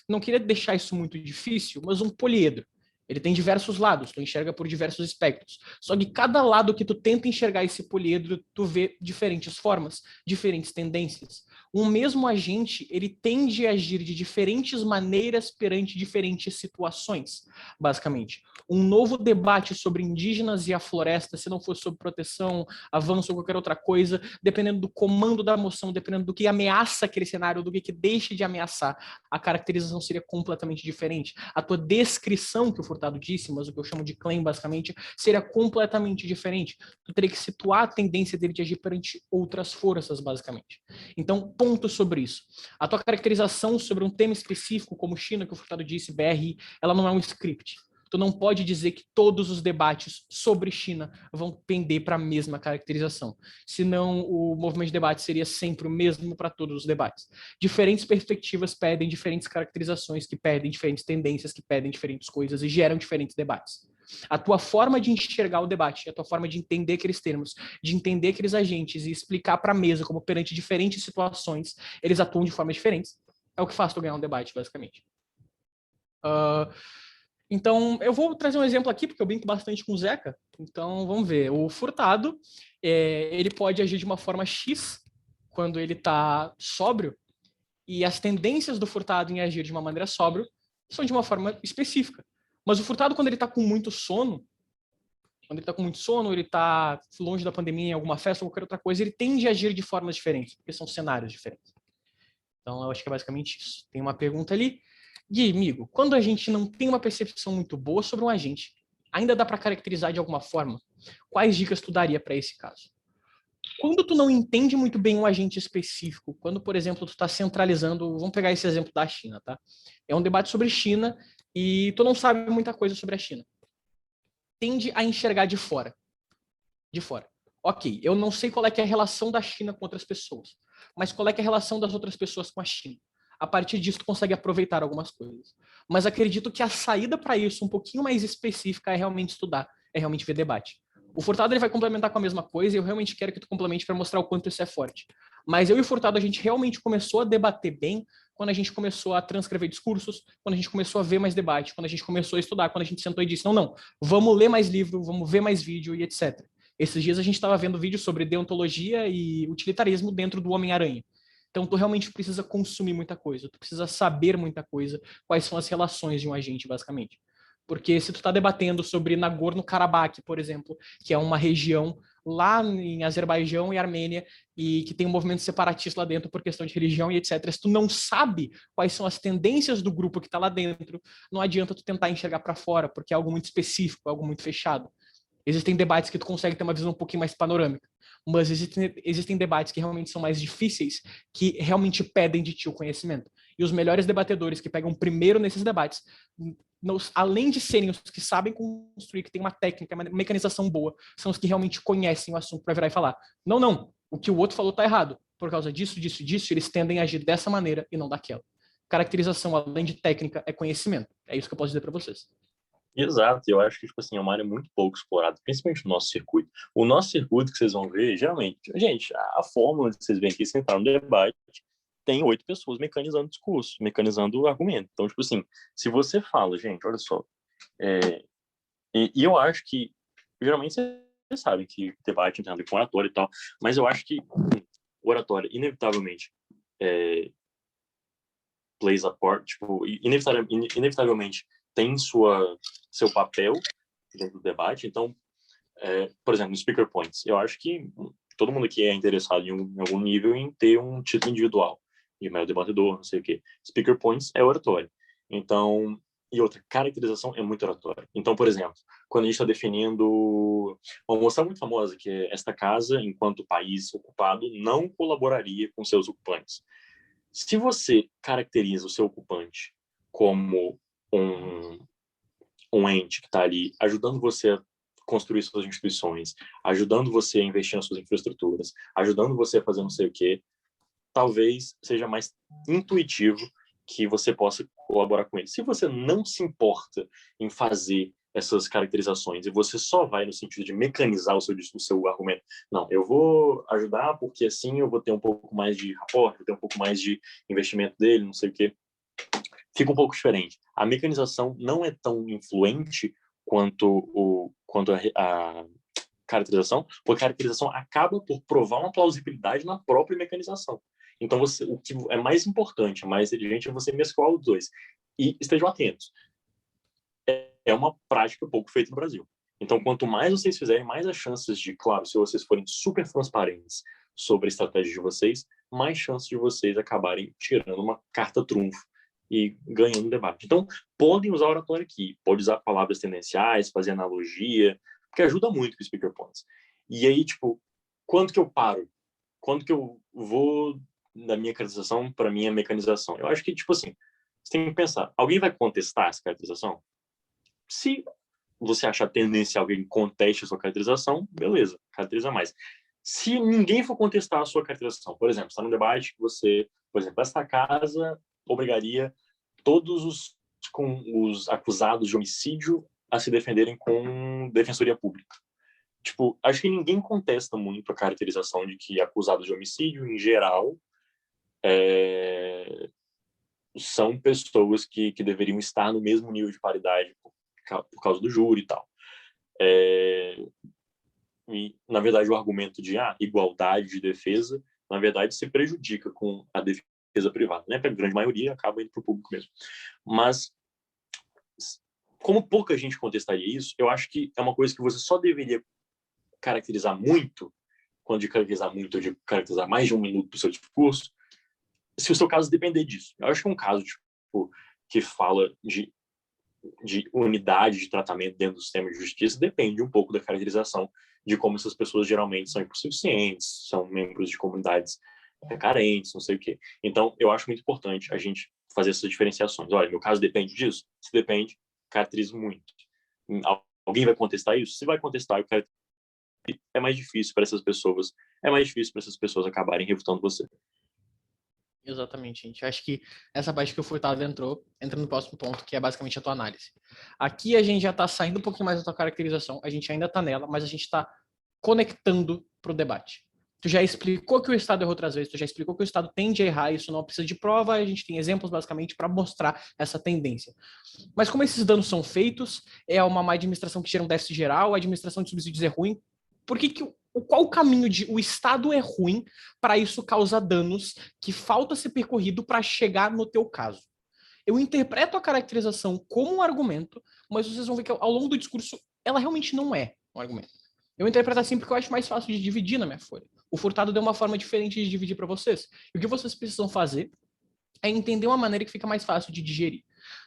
não queria deixar isso muito difícil, mas um poliedro. Ele tem diversos lados, tu enxerga por diversos espectros. Só que cada lado que tu tenta enxergar esse poliedro, tu vê diferentes formas, diferentes tendências. Um mesmo agente, ele tende a agir de diferentes maneiras perante diferentes situações, basicamente. Um novo debate sobre indígenas e a floresta, se não fosse sobre proteção, avanço ou qualquer outra coisa, dependendo do comando da moção, dependendo do que ameaça aquele cenário, do que deixe de ameaçar, a caracterização seria completamente diferente. A tua descrição, que o Furtado disse, mas o que eu chamo de claim, basicamente, seria completamente diferente. Tu teria que situar a tendência dele de agir perante outras forças, basicamente. Então, ponto sobre isso. A tua caracterização sobre um tema específico, como China, que o Furtado disse, BRI, ela não é um script. Tu não pode dizer que todos os debates sobre China vão pender para a mesma caracterização. Senão, o movimento de debate seria sempre o mesmo para todos os debates. Diferentes perspectivas pedem diferentes caracterizações, que pedem diferentes tendências, que pedem diferentes coisas e geram diferentes debates. A tua forma de enxergar o debate, a tua forma de entender aqueles termos, de entender aqueles agentes e explicar para a mesa como perante diferentes situações, eles atuam de formas diferentes, é o que faz tu ganhar um debate, basicamente. Então, eu vou trazer um exemplo aqui, porque eu brinco bastante com o Zeca. Então, vamos ver. O Furtado, ele pode agir de uma forma X quando ele está sóbrio, e as tendências do Furtado em agir de uma maneira sóbrio são de uma forma específica. Mas o Furtado, quando ele está com muito sono, ele está longe da pandemia, em alguma festa ou qualquer outra coisa, ele tende a agir de formas diferentes, porque são cenários diferentes. Então, eu acho que é basicamente isso. Tem uma pergunta ali. Gui, amigo, quando a gente não tem uma percepção muito boa sobre um agente, ainda dá para caracterizar de alguma forma? Quais dicas tu daria para esse caso? Quando tu não entende muito bem um agente específico, quando, por exemplo, tu está centralizando, vamos pegar esse exemplo da China, tá? É um debate sobre China e tu não sabe muita coisa sobre a China. Tende a enxergar de fora. De fora. Ok, eu não sei qual é que é a relação da China com outras pessoas, mas qual é que é a relação das outras pessoas com a China? A partir disso, tu consegue aproveitar algumas coisas. Mas acredito que a saída para isso, um pouquinho mais específica, é realmente estudar, é realmente ver debate. O Furtado ele vai complementar com a mesma coisa e eu realmente quero que tu complemente para mostrar o quanto isso é forte. Mas eu e o Furtado, a gente realmente começou a debater bem quando a gente começou a transcrever discursos, quando a gente começou a ver mais debate, quando a gente começou a estudar, quando a gente sentou e disse, não, vamos ler mais livro, vamos ver mais vídeo e etc. Esses dias a gente estava vendo vídeos sobre deontologia e utilitarismo dentro do Homem-Aranha. Então, tu realmente precisa consumir muita coisa, tu precisa saber muita coisa, quais são as relações de um agente, basicamente. Porque se tu tá debatendo sobre Nagorno-Karabakh, por exemplo, que é uma região lá em Azerbaijão e Armênia, e que tem um movimento separatista lá dentro por questão de religião e etc., se tu não sabe quais são as tendências do grupo que tá lá dentro, não adianta tu tentar enxergar para fora, porque é algo muito específico, algo muito fechado. Existem debates que tu consegue ter uma visão um pouquinho mais panorâmica, mas existem debates que realmente são mais difíceis, que realmente pedem de ti o conhecimento. E os melhores debatedores que pegam primeiro nesses debates, além de serem os que sabem construir, que tem uma técnica, uma mecanização boa, são os que realmente conhecem o assunto para virar e falar, não, o que o outro falou tá errado. Por causa disso, eles tendem a agir dessa maneira e não daquela. Caracterização, além de técnica, é conhecimento. É isso que eu posso dizer para vocês. Exato, eu acho que, tipo assim, é uma área muito pouco explorada, principalmente no nosso circuito. O nosso circuito que vocês vão ver, geralmente, gente, a fórmula que vocês veem aqui, sentar no debate, tem 8 pessoas mecanizando discurso, mecanizando argumento. Então, tipo assim, se você fala, gente, olha só, e eu acho que, geralmente, vocês sabem que debate tem a ver com oratório e tal, mas eu acho que o oratório, inevitavelmente, plays a part, tipo, inevitavelmente tem seu papel dentro do debate. Então, por exemplo, no Speaker Points, eu acho que todo mundo aqui é interessado em algum nível em ter um título individual, de maior debatedor, não sei o quê. Speaker Points é oratório. Então, e outra, caracterização é muito oratória. Então, por exemplo, quando a gente está definindo uma moção muito famosa, que é esta casa, enquanto país ocupado, não colaboraria com seus ocupantes. Se você caracteriza o seu ocupante como um ente que está ali ajudando você a construir suas instituições, ajudando você a investir nas suas infraestruturas, ajudando você a fazer não sei o quê, talvez seja mais intuitivo que você possa colaborar com ele. Se você não se importa em fazer essas caracterizações e você só vai no sentido de mecanizar o seu argumento, não, eu vou ajudar porque assim eu vou ter um pouco mais de rapport, vou ter um pouco mais de investimento dele, não sei o quê. fica um pouco diferente. A mecanização não é tão influente quanto a caracterização, porque a caracterização acaba por provar uma plausibilidade na própria mecanização. Então, o que é mais importante, mais inteligente é você mesclar os dois. E estejam atentos. É uma prática pouco feita no Brasil. Então, quanto mais vocês fizerem, mais as chances de, claro, se vocês forem super transparentes sobre a estratégia de vocês, mais chances de vocês acabarem tirando uma carta trunfo e ganhando o debate. Então, podem usar a oratória aqui, pode usar palavras tendenciais, fazer analogia, porque ajuda muito com o speaker points. E aí, tipo, quando que eu paro? Quando que eu vou da minha caracterização para minha mecanização? Eu acho que, tipo assim, você tem que pensar, alguém vai contestar essa caracterização? Se você achar tendência alguém conteste a sua caracterização, beleza, caracteriza mais. Se ninguém for contestar a sua caracterização, por exemplo, está num debate que você, por exemplo, esta casa obrigaria todos os acusados de homicídio a se defenderem com defensoria pública. Tipo, acho que ninguém contesta muito a caracterização de que acusados de homicídio, em geral, são pessoas que deveriam estar no mesmo nível de paridade por causa do júri e tal. E, na verdade, o argumento de igualdade de defesa, na verdade, se prejudica com a defesa privada, né? Para a grande maioria, acaba indo para o público mesmo. Mas, como pouca gente contestaria isso, eu acho que é uma coisa que você só deveria caracterizar muito, quando de caracterizar muito, eu digo caracterizar mais de 1 minuto do seu discurso, se o seu caso depender disso. Eu acho que um caso tipo, que fala de unidade de tratamento dentro do sistema de justiça depende um pouco da caracterização de como essas pessoas geralmente são hipossuficientes, são membros de comunidades carentes, não sei o quê. Então, eu acho muito importante a gente fazer essas diferenciações. Olha, meu caso depende disso? Se depende, caracterizo muito. Alguém vai contestar isso? Se vai contestar, é mais difícil para essas pessoas acabarem refutando você. Exatamente, gente. Acho que essa parte que o Furtado entra no próximo ponto, que é basicamente a tua análise. Aqui a gente já está saindo um pouquinho mais da tua caracterização, a gente ainda está nela, mas a gente está conectando para o debate. Tu já explicou que o Estado errou outras vezes, tu já explicou que o Estado tende a errar, isso não precisa de prova, a gente tem exemplos basicamente para mostrar essa tendência. Mas como esses danos são feitos, é uma má administração que gera um déficit geral, a administração de subsídios é ruim, por que qual o caminho de o Estado é ruim para isso causar danos que falta ser percorrido para chegar no teu caso? Eu interpreto a caracterização como um argumento, mas vocês vão ver que ao longo do discurso ela realmente não é um argumento. Eu interpreto assim porque eu acho mais fácil de dividir na minha folha. O Furtado deu uma forma diferente de dividir para vocês. E o que vocês precisam fazer é entender uma maneira que fica mais fácil de digerir.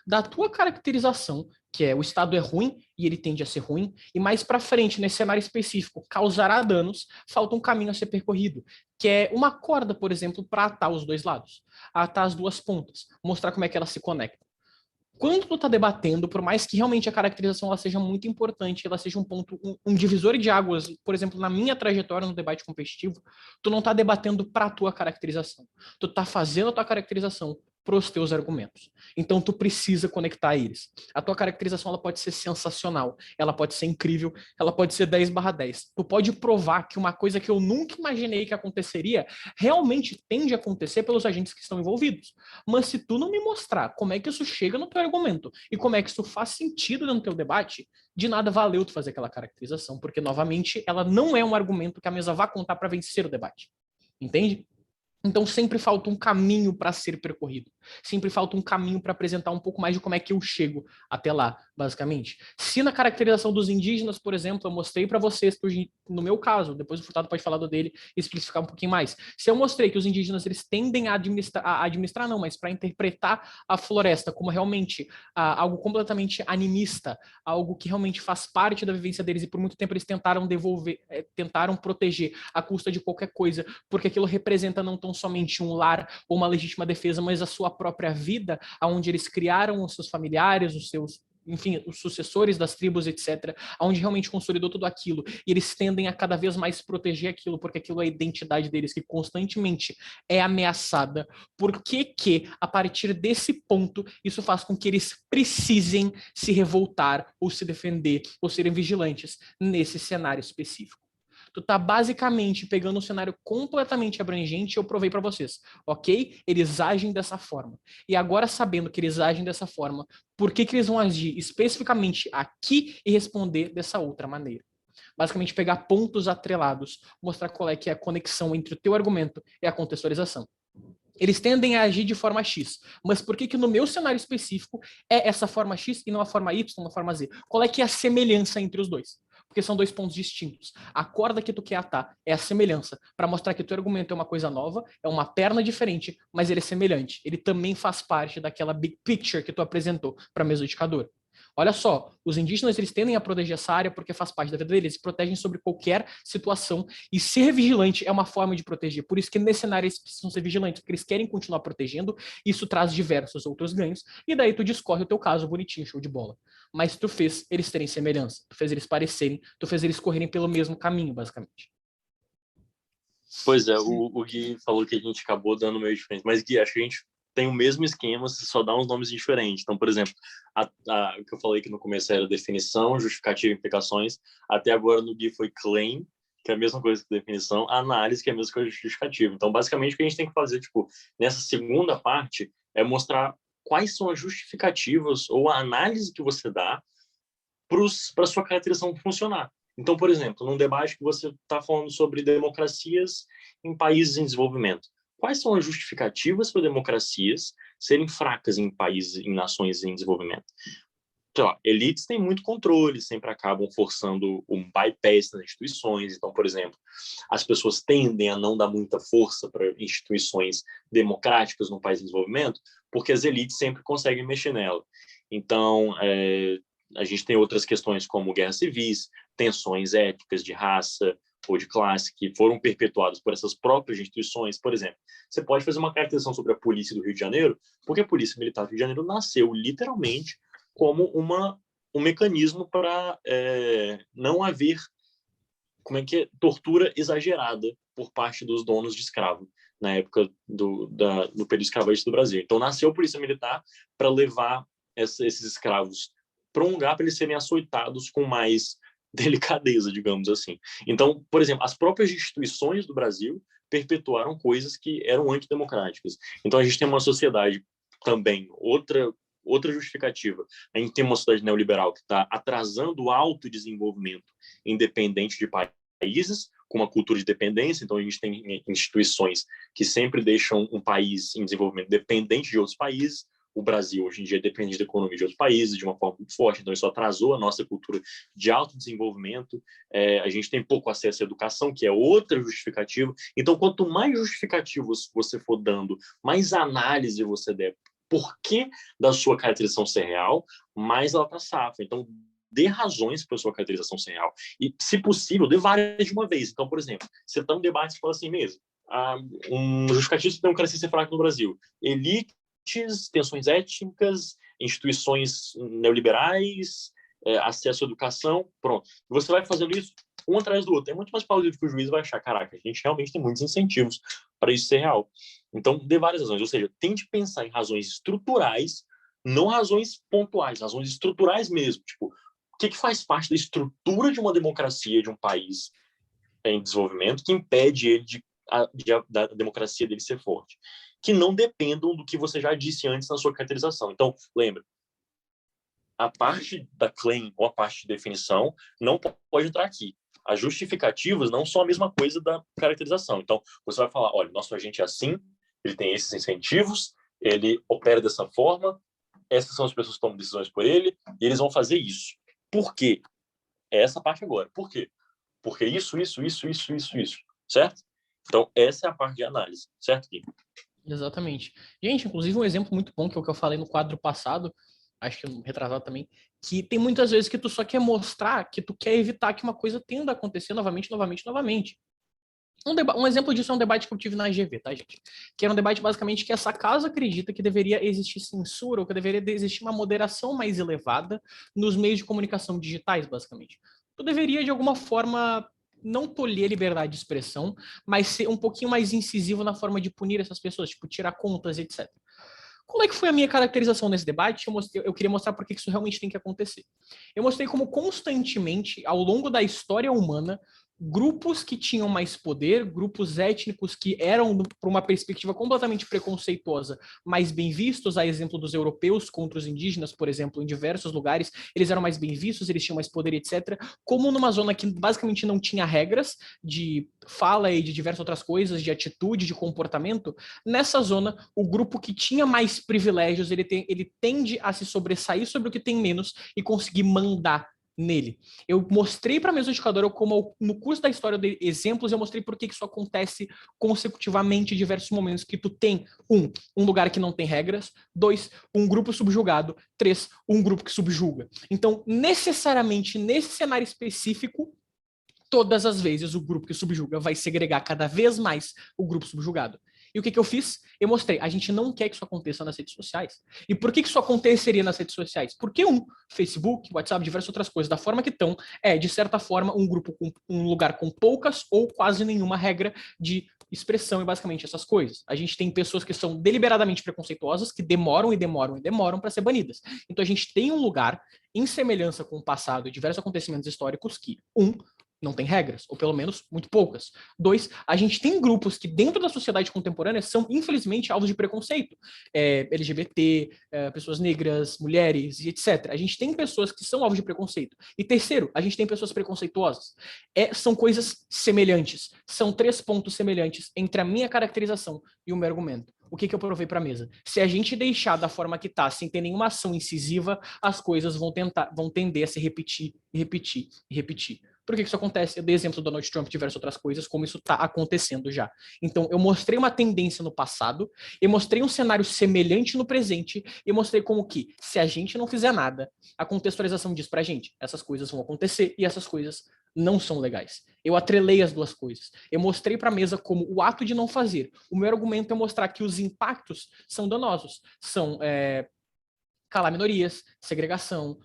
Da tua caracterização, que é o Estado é ruim e ele tende a ser ruim, e mais para frente, nesse cenário específico, causará danos, falta um caminho a ser percorrido, que é uma corda, por exemplo, para atar os dois lados, atar as duas pontas, mostrar como é que elas se conectam. Quando tu tá debatendo, por mais que realmente a caracterização ela seja muito importante, ela seja um ponto, um divisor de águas, por exemplo, na minha trajetória no debate competitivo, tu não tá debatendo para a tua caracterização. Tu tá fazendo a tua caracterização para os teus argumentos. Então, tu precisa conectar eles. A tua caracterização ela pode ser sensacional, ela pode ser incrível, ela pode ser 10/10. Tu pode provar que uma coisa que eu nunca imaginei que aconteceria realmente tende a acontecer pelos agentes que estão envolvidos. Mas se tu não me mostrar como é que isso chega no teu argumento e como é que isso faz sentido no teu debate, de nada valeu tu fazer aquela caracterização, porque, novamente, ela não é um argumento que a mesa vai contar para vencer o debate. Entende? Então, sempre falta um caminho para ser percorrido. Sempre falta um caminho para apresentar um pouco mais de como é que eu chego até lá, basicamente. Se na caracterização dos indígenas, por exemplo, eu mostrei para vocês, no meu caso, depois o Furtado pode falar do dele e explicar um pouquinho mais. Se eu mostrei que os indígenas eles tendem a administrar não, mas para interpretar a floresta como realmente algo completamente animista, algo que realmente faz parte da vivência deles e por muito tempo eles tentaram tentaram proteger à custa de qualquer coisa, porque aquilo representa não tão somente um lar ou uma legítima defesa, mas a sua própria vida, onde eles criaram os seus familiares, enfim, os sucessores das tribos, etc., onde realmente consolidou tudo aquilo, e eles tendem a cada vez mais proteger aquilo, porque aquilo é a identidade deles, que constantemente é ameaçada. Por que, a partir desse ponto, isso faz com que eles precisem se revoltar, ou se defender, ou serem vigilantes nesse cenário específico? Tu tá basicamente pegando um cenário completamente abrangente e eu provei para vocês, ok? Eles agem dessa forma. E agora, sabendo que eles agem dessa forma, por que que eles vão agir especificamente aqui e responder dessa outra maneira? Basicamente pegar pontos atrelados, mostrar qual é que é a conexão entre o teu argumento e a contextualização. Eles tendem a agir de forma X, mas por que que no meu cenário específico é essa forma X e não a forma Y, uma forma Z? Qual é que é a semelhança entre os dois? Porque são dois pontos distintos. A corda que tu quer atar é a semelhança, para mostrar que o teu argumento é uma coisa nova, é uma perna diferente, mas ele é semelhante. Ele também faz parte daquela big picture que tu apresentou para a mesa do indicador. Olha só, os indígenas eles tendem a proteger essa área porque faz parte da vida deles, eles protegem sobre qualquer situação e ser vigilante é uma forma de proteger. Por isso que nesse cenário eles precisam ser vigilantes, porque eles querem continuar protegendo, isso traz diversos outros ganhos e daí tu discorre o teu caso bonitinho, show de bola. Mas tu fez eles terem semelhança, tu fez eles parecerem, tu fez eles correrem pelo mesmo caminho, basicamente. Pois é, o Gui falou que a gente acabou dando meio diferente, mas Gui, acho que a gente tem o mesmo esquema, você só dá uns nomes diferentes. Então, por exemplo, o que eu falei que no começo era definição, justificativa e implicações, até agora no Gui foi claim, que é a mesma coisa que definição, análise, que é a mesma coisa que justificativa. Então, basicamente, o que a gente tem que fazer, tipo, nessa segunda parte, é mostrar quais são as justificativas ou a análise que você dá para a sua caracterização funcionar. Então, por exemplo, num debate que você está falando sobre democracias em países em desenvolvimento, quais são as justificativas para democracias serem fracas em países, em nações em desenvolvimento? Sei lá, elites têm muito controle, sempre acabam forçando um bypass nas instituições. Então, por exemplo, as pessoas tendem a não dar muita força para instituições democráticas num país em desenvolvimento, porque as elites sempre conseguem mexer nela. Então, a gente tem outras questões como guerras civis, tensões étnicas de raça ou de classe que foram perpetuadas por essas próprias instituições. Por exemplo, você pode fazer uma caracterização sobre a polícia do Rio de Janeiro, porque a Polícia Militar do Rio de Janeiro nasceu literalmente como um mecanismo para não haver tortura exagerada por parte dos donos de escravo na época do período escravagista do Brasil. Então, nasceu a Polícia Militar para levar esses escravos para um lugar para eles serem açoitados com mais delicadeza, digamos assim. Então, por exemplo, as próprias instituições do Brasil perpetuaram coisas que eram antidemocráticas. Então, a gente tem uma sociedade também, outra justificativa. A gente tem uma sociedade neoliberal que está atrasando o autodesenvolvimento independente de países, com uma cultura de dependência. Então, a gente tem instituições que sempre deixam um país em desenvolvimento dependente de outros países. O Brasil, hoje em dia, depende da economia de outros países de uma forma muito forte. Então, isso atrasou a nossa cultura de autodesenvolvimento. A gente tem pouco acesso à educação, que é outra justificativa. Então, quanto mais justificativos você for dando, mais análise você der por que da sua caracterização ser real, mais ela está safra. Então, dê razões para a sua caracterização ser real. E, se possível, dê várias de uma vez. Então, por exemplo, você está num debate e fala assim mesmo, um justificativo de democracia ser fraca no Brasil. Elites, tensões étnicas, instituições neoliberais, acesso à educação, pronto. Você vai fazendo isso um atrás do outro. É muito mais plausível que o juiz vai achar, caraca, a gente realmente tem muitos incentivos para isso ser real. Então, dê várias razões. Ou seja, tente pensar em razões estruturais, não razões pontuais, razões estruturais mesmo. Tipo, o que faz parte da estrutura de uma democracia de um país em desenvolvimento que impede ele da democracia dele ser forte? Que não dependam do que você já disse antes na sua caracterização. Então, lembra, a parte da claim ou a parte de definição não pode entrar aqui. As justificativas não são a mesma coisa da caracterização. Então, você vai falar, olha, nosso agente é assim, ele tem esses incentivos, ele opera dessa forma, essas são as pessoas que tomam decisões por ele, e eles vão fazer isso. Por quê? É essa parte agora. Por quê? Porque isso. Certo? Então, essa é a parte de análise. Certo, Gui? Exatamente. Gente, inclusive um exemplo muito bom, que é o que eu falei no quadro passado, acho que retrasado também, que tem muitas vezes que tu só quer mostrar que tu quer evitar que uma coisa tenda a acontecer novamente. Um exemplo disso é um debate que eu tive na AGV, tá, gente? Que era um debate basicamente que essa casa acredita que deveria existir censura ou que deveria existir uma moderação mais elevada nos meios de comunicação digitais, basicamente. Tu deveria, de alguma forma, não tolher a liberdade de expressão, mas ser um pouquinho mais incisivo na forma de punir essas pessoas, tipo, tirar contas, etc. Qual é que foi a minha caracterização nesse debate? Eu queria mostrar por que isso realmente tem que acontecer. Eu mostrei como constantemente, ao longo da história humana, grupos que tinham mais poder, grupos étnicos que eram, por uma perspectiva completamente preconceituosa, mais bem vistos, a exemplo dos europeus contra os indígenas, por exemplo, em diversos lugares, eles eram mais bem vistos, eles tinham mais poder, etc. Como numa zona que basicamente não tinha regras de fala e de diversas outras coisas, de atitude, de comportamento, nessa zona, o grupo que tinha mais privilégios, ele tende a se sobressair sobre o que tem menos e conseguir mandar nele. Eu mostrei para a mesa educadora como no curso da história de exemplos, eu mostrei por que isso acontece consecutivamente em diversos momentos, que tu tem, um lugar que não tem regras, 2, um grupo subjugado, 3, um grupo que subjuga. Então, necessariamente, nesse cenário específico, todas as vezes o grupo que subjuga vai segregar cada vez mais o grupo subjugado. E o que eu fiz? Eu mostrei, a gente não quer que isso aconteça nas redes sociais. E por que isso aconteceria nas redes sociais? Porque Facebook, WhatsApp, diversas outras coisas, da forma que estão, de certa forma, um grupo com um lugar com poucas ou quase nenhuma regra de expressão e basicamente essas coisas. A gente tem pessoas que são deliberadamente preconceituosas, que demoram para ser banidas. Então a gente tem um lugar, em semelhança com o passado e diversos acontecimentos históricos, que, não tem regras, ou pelo menos muito poucas. 2, a gente tem grupos que dentro da sociedade contemporânea são, infelizmente, alvos de preconceito. LGBT, pessoas negras, mulheres e etc. A gente tem pessoas que são alvos de preconceito. E terceiro, a gente tem pessoas preconceituosas. São coisas semelhantes. São 3 pontos semelhantes entre a minha caracterização e o meu argumento. O que eu provei para a mesa? Se a gente deixar da forma que está, sem ter nenhuma ação incisiva, as coisas vão tender a se repetir, e repetir, e repetir. Por que isso acontece? Eu dei exemplo do Donald Trump e diversas outras coisas, como isso está acontecendo já. Então, eu mostrei uma tendência no passado, eu mostrei um cenário semelhante no presente, e mostrei como que, se a gente não fizer nada, a contextualização diz pra gente, essas coisas vão acontecer e essas coisas não são legais. Eu atrelei as duas coisas. Eu mostrei para a mesa como o ato de não fazer. O meu argumento é mostrar que os impactos são danosos. São calar minorias, segregação,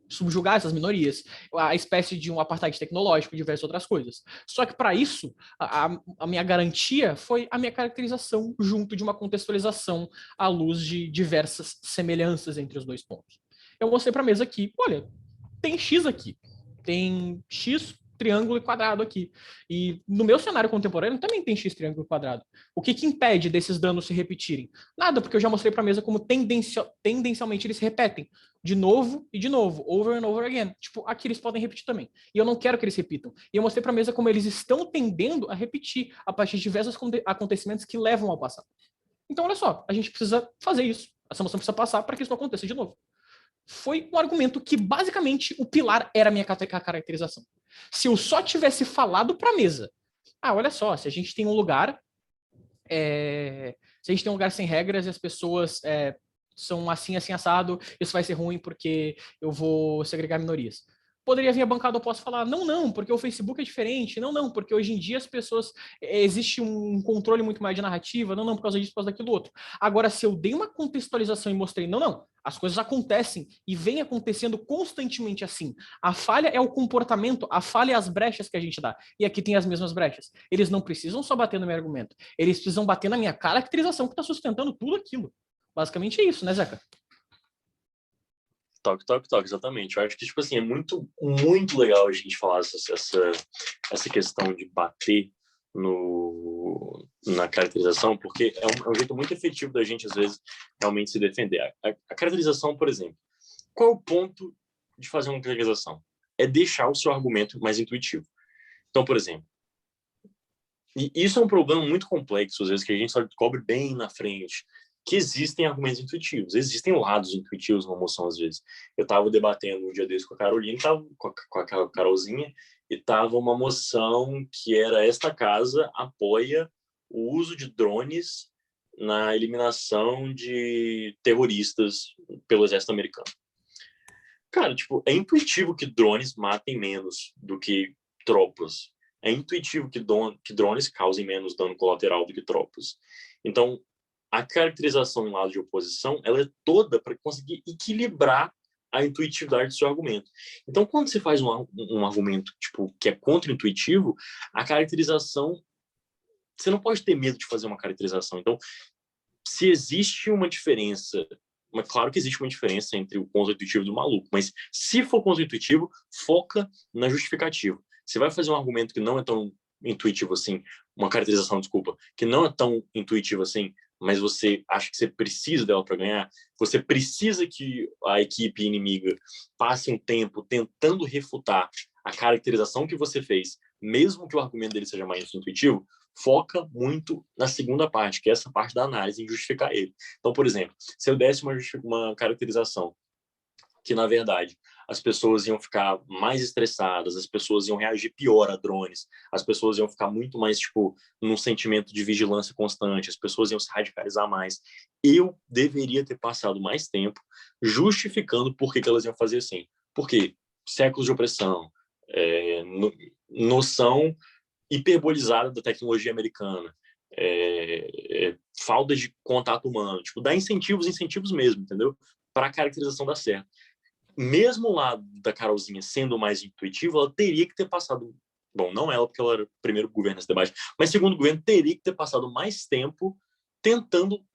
subjugar essas minorias, a espécie de um apartheid tecnológico e diversas outras coisas. Só que para isso, a minha garantia foi a minha caracterização junto de uma contextualização à luz de diversas semelhanças entre os dois pontos. Eu mostrei para a mesa aqui, olha, tem X aqui, tem X, triângulo e quadrado aqui. E no meu cenário contemporâneo também tem X, triângulo e quadrado. O que impede desses danos se repetirem? Nada, porque eu já mostrei para a mesa como tendencialmente eles se repetem. De novo e de novo, over and over again. Tipo, aqui eles podem repetir também. E eu não quero que eles repitam. E eu mostrei para a mesa como eles estão tendendo a repetir a partir de diversos acontecimentos que levam ao passado. Então, olha só, a gente precisa fazer isso. Essa moção precisa passar para que isso não aconteça de novo. Foi um argumento que, basicamente, o pilar era a minha caracterização. Se eu só tivesse falado para a mesa, olha só, se a gente tem um lugar, se a gente tem um lugar sem regras e as pessoas são assim, assim, assado, isso vai ser ruim porque eu vou segregar minorias. Poderia vir a bancada, eu posso falar, não, porque o Facebook é diferente, não, porque hoje em dia as pessoas, existe um controle muito maior de narrativa, não, por causa disso, por causa daquilo outro. Agora, se eu dei uma contextualização e mostrei, não, as coisas acontecem e vem acontecendo constantemente assim. A falha é o comportamento, a falha é as brechas que a gente dá. E aqui tem as mesmas brechas. Eles não precisam só bater no meu argumento, eles precisam bater na minha caracterização que está sustentando tudo aquilo. Basicamente é isso, né, Zeca? Toque, exatamente. Eu acho que, tipo assim, é muito, muito legal a gente falar essa questão de bater na caracterização, porque é um jeito muito efetivo da gente, às vezes, realmente se defender. A caracterização, por exemplo, qual é o ponto de fazer uma caracterização? É deixar o seu argumento mais intuitivo. Então, por exemplo, e isso é um problema muito complexo, às vezes, que a gente só descobre bem na frente, que existem argumentos intuitivos, existem lados intuitivos numa moção, às vezes. Eu estava debatendo um dia desse com a Carolina, com a Carolzinha, e estava uma moção que era: esta casa apoia o uso de drones na eliminação de terroristas pelo exército americano. Cara, tipo, é intuitivo que drones matem menos do que tropas. É intuitivo que drones causem menos dano colateral do que tropas. Então, a caracterização em lado de oposição, ela é toda para conseguir equilibrar a intuitividade do seu argumento. Então, quando você faz um argumento tipo, que é contra-intuitivo, a caracterização, você não pode ter medo de fazer uma caracterização. Então, se existe uma diferença Mas claro que existe uma diferença entre o contra-intuitivo e do maluco, mas se for contra-intuitivo, foca na justificativa. Você vai fazer um argumento que não é tão intuitivo assim, uma caracterização, desculpa, que não é tão intuitiva assim, mas você acha que você precisa dela para ganhar, você precisa que a equipe inimiga passe um tempo tentando refutar a caracterização que você fez, mesmo que o argumento dele seja mais intuitivo, foca muito na segunda parte, que é essa parte da análise, em justificar ele. Então, por exemplo, se eu desse uma caracterização que, na verdade, as pessoas iam ficar mais estressadas, as pessoas iam reagir pior a drones, as pessoas iam ficar muito mais, tipo, num sentimento de vigilância constante, as pessoas iam se radicalizar mais. Eu deveria ter passado mais tempo justificando por que elas iam fazer assim. Por quê? Séculos de opressão, noção hiperbolizada da tecnologia americana, falta de contato humano, tipo, dar incentivos mesmo, entendeu? Para a caracterização dar certo. Mesmo o lado da Carolzinha sendo mais intuitivo, ela teria que ter passado, bom, não ela, porque ela era o primeiro governo nesse debate, mas segundo o governo, teria que ter passado mais tempo tentando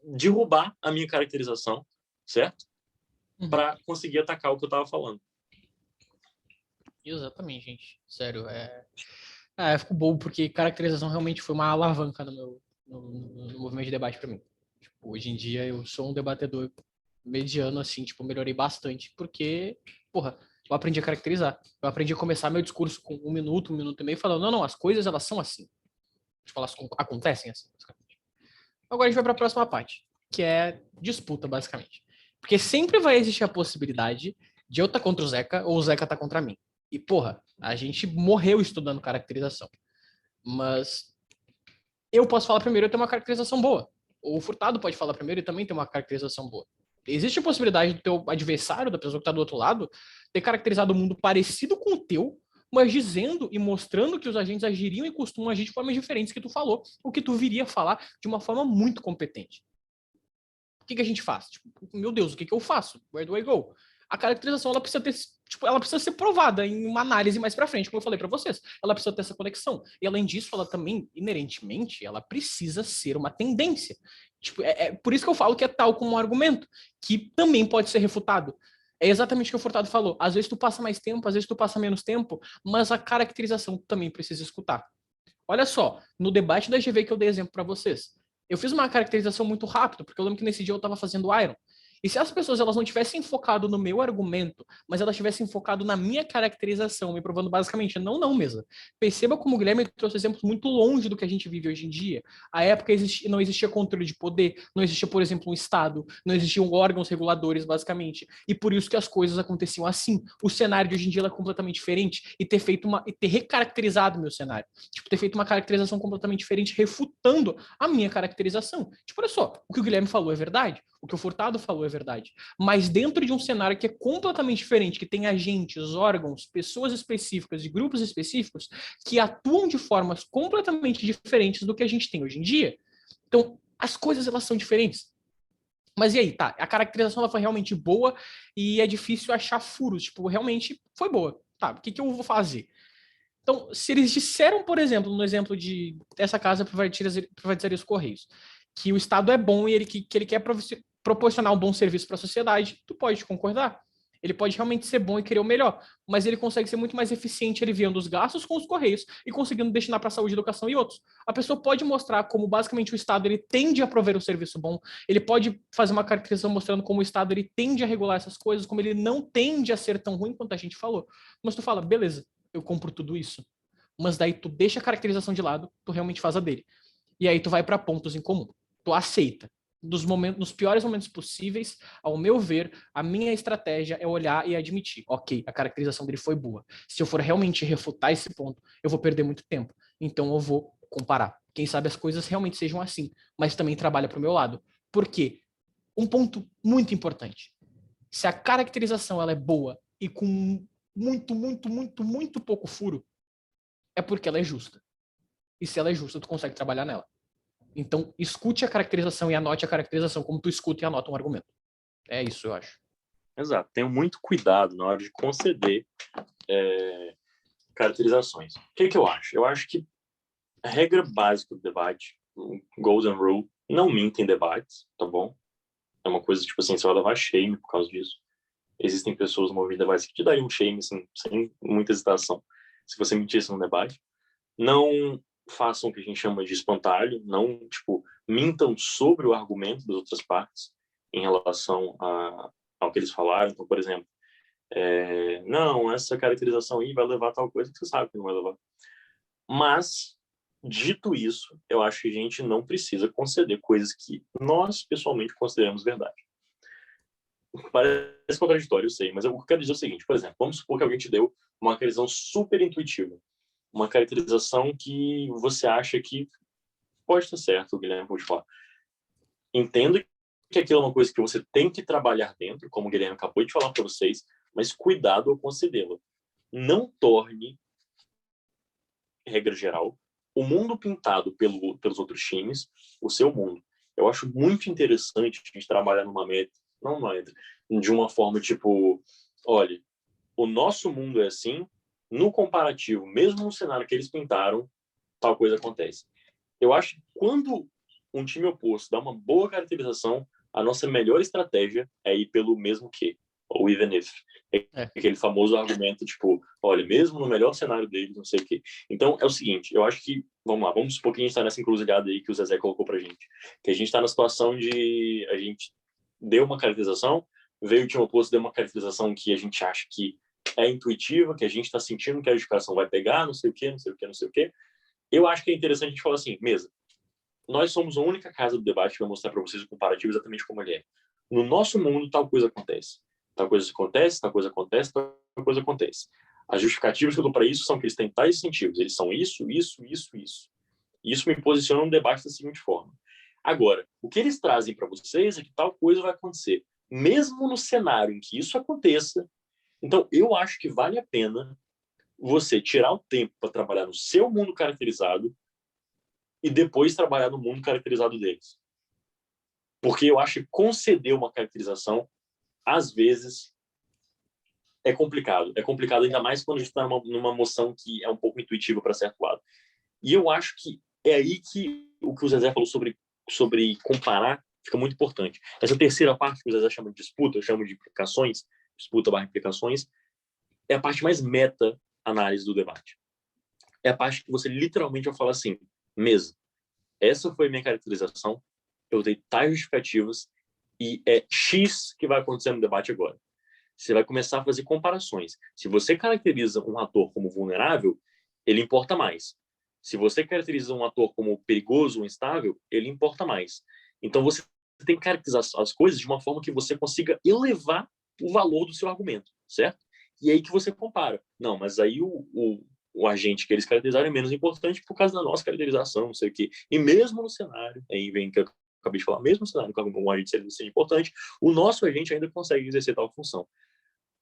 derrubar a minha caracterização, certo? Para conseguir atacar o que eu estava falando. Exatamente, gente. Sério, eu fico bobo porque caracterização realmente foi uma alavanca no movimento de debate para mim. Tipo, hoje em dia eu sou um debatedor mediano, assim, tipo, melhorei bastante porque, porra, eu aprendi a caracterizar. Eu aprendi a começar meu discurso com 1 minuto, 1 minuto e meio, falando, não, as coisas, elas são assim. Tipo, elas acontecem assim, basicamente. Agora a gente vai para a próxima parte, que é disputa, basicamente. Porque sempre vai existir a possibilidade de eu estar contra o Zeca ou o Zeca estar contra mim. E, porra, a gente morreu estudando caracterização. Mas eu posso falar primeiro e ter uma caracterização boa. O Furtado pode falar primeiro e também ter uma caracterização boa. Existe a possibilidade do teu adversário, da pessoa que está do outro lado, ter caracterizado o mundo parecido com o teu, mas dizendo e mostrando que os agentes agiriam e costumam agir de formas diferentes que tu falou, ou que tu viria a falar de uma forma muito competente. O que a gente faz? Tipo, meu Deus, o que eu faço? Where do I go? A caracterização ela precisa ter, tipo, ela precisa ser provada em uma análise mais para frente, como eu falei para vocês. Ela precisa ter essa conexão. E além disso, ela também, inerentemente, ela precisa ser uma tendência. Tipo, por isso que eu falo que é tal como um argumento, que também pode ser refutado. É exatamente o que o Furtado falou. Às vezes tu passa mais tempo, às vezes tu passa menos tempo, mas a caracterização também precisa escutar. Olha só, no debate da GV que eu dei exemplo para vocês, eu fiz uma caracterização muito rápida, porque eu lembro que nesse dia eu estava fazendo Iron. E se as pessoas elas não tivessem focado no meu argumento, mas elas tivessem focado na minha caracterização, me provando basicamente, não mesmo. Perceba como o Guilherme trouxe exemplos muito longe do que a gente vive hoje em dia. A época não existia controle de poder, não existia, por exemplo, um Estado, não existiam órgãos reguladores, basicamente. E por isso que as coisas aconteciam assim. O cenário de hoje em dia é completamente diferente e ter recaracterizado o meu cenário. Tipo, ter feito uma caracterização completamente diferente, refutando a minha caracterização. Tipo, olha só, o que o Guilherme falou é verdade, o que o Furtado falou é verdade. Mas dentro de um cenário que é completamente diferente, que tem agentes, órgãos, pessoas específicas e grupos específicos que atuam de formas completamente diferentes do que a gente tem hoje em dia. Então, as coisas elas são diferentes. Mas e aí, tá? A caracterização ela foi realmente boa e é difícil achar furos. Tipo, realmente foi boa. Tá, o que eu vou fazer? Então, se eles disseram, por exemplo, no exemplo de essa casa privatizaria os Correios, que o Estado é bom e que ele quer proporcionar um bom serviço para a sociedade, tu pode concordar. Ele pode realmente ser bom e querer o melhor, mas ele consegue ser muito mais eficiente aliviando os gastos com os Correios e conseguindo destinar para saúde, educação e outros. A pessoa pode mostrar como basicamente o Estado ele tende a prover um serviço bom, ele pode fazer uma caracterização mostrando como o Estado ele tende a regular essas coisas, como ele não tende a ser tão ruim quanto a gente falou. Mas tu fala, beleza, eu compro tudo isso. Mas daí tu deixa a caracterização de lado, tu realmente faz a dele. E aí tu vai para pontos em comum. Tu aceita. Nos piores momentos possíveis, ao meu ver, a minha estratégia é olhar e admitir, ok, a caracterização dele foi boa. Se eu for realmente refutar esse ponto, eu vou perder muito tempo. Então eu vou comparar. Quem sabe as coisas realmente sejam assim, mas também trabalha para o meu lado. Por quê? Um ponto muito importante. Se a caracterização ela é boa e com muito pouco furo, é porque ela é justa. E se ela é justa, tu consegue trabalhar nela. Então, escute a caracterização e anote a caracterização como tu escuta e anota um argumento. É isso, eu acho. Exato. Tenho muito cuidado na hora de conceder caracterizações. O que eu acho? Eu acho que a regra básica do debate, o Golden Rule, não minta em debates, tá bom? É uma coisa, tipo assim, você vai levar shame por causa disso. Existem pessoas no Movimento Device que te dariam um shame, assim, sem muita hesitação, se você mentisse no debate. Não façam o que a gente chama de espantalho, não, tipo, mintam sobre o argumento das outras partes em relação ao que eles falaram. Então, por exemplo, não, essa caracterização aí vai levar a tal coisa que você sabe que não vai levar. Mas, dito isso, eu acho que a gente não precisa conceder coisas que nós, pessoalmente, consideramos verdade. Parece contraditório, eu sei, mas eu quero dizer o seguinte, por exemplo, vamos supor que alguém te deu uma caracterização super intuitiva, uma caracterização que você acha que pode estar certo, Guilherme, vou te falar. Entendo que aquilo é uma coisa que você tem que trabalhar dentro, como o Guilherme acabou de falar para vocês, mas cuidado ao concedê-la. Não torne, regra geral, o mundo pintado pelos outros times, o seu mundo. Eu acho muito interessante a gente trabalhar numa meta, não numa meta, de uma forma tipo, olha, o nosso mundo é assim, no comparativo, mesmo no cenário que eles pintaram, tal coisa acontece. Eu acho que quando um time oposto dá uma boa caracterização, a nossa melhor estratégia é ir pelo mesmo que, ou even if. É aquele famoso argumento, tipo, olha, mesmo no melhor cenário deles, não sei o quê. Então, é o seguinte, eu acho que, vamos lá, vamos supor que a gente está nessa encruzilhada aí que o Zezé colocou pra gente. Que a gente está na situação de, a gente deu uma caracterização, veio o time oposto, deu uma caracterização que a gente acha que é intuitiva, que a gente está sentindo que a educação vai pegar, não sei o quê, não sei o quê, não sei o quê. Eu acho que é interessante a gente falar assim, mesa, nós somos a única casa do debate que vai mostrar para vocês o comparativo exatamente como ele é. No nosso mundo, tal coisa acontece. Tal coisa acontece, tal coisa acontece, tal coisa acontece. As justificativas que eu dou para isso são que eles têm tais incentivos. Eles são isso, isso, isso, isso. E isso me posiciona no debate da seguinte forma. Agora, o que eles trazem para vocês é que tal coisa vai acontecer. Mesmo no cenário em que isso aconteça, então eu acho que vale a pena você tirar o tempo para trabalhar no seu mundo caracterizado e depois trabalhar no mundo caracterizado deles. Porque eu acho que conceder uma caracterização, às vezes, é complicado. É complicado ainda mais quando a gente está numa moção que é um pouco intuitiva para certo lado. E eu acho que é aí que o que o Zezé falou sobre comparar fica muito importante. Essa terceira parte que o Zezé chama de disputa, eu chamo de implicações, disputa/implicações, é a parte mais meta-análise do debate. É a parte que você literalmente vai falar assim, mesa, essa foi a minha caracterização, eu dei tais justificativas e é X que vai acontecer no debate agora. Você vai começar a fazer comparações. Se você caracteriza um ator como vulnerável, ele importa mais. Se você caracteriza um ator como perigoso ou instável, ele importa mais. Então você tem que caracterizar as coisas de uma forma que você consiga elevar o valor do seu argumento, certo? E aí que você compara. Não, mas aí o agente que eles caracterizaram é menos importante por causa da nossa caracterização, não sei o quê. E mesmo no cenário, aí vem que eu acabei de falar, mesmo no cenário que um agente seja importante, o nosso agente ainda consegue exercer tal função.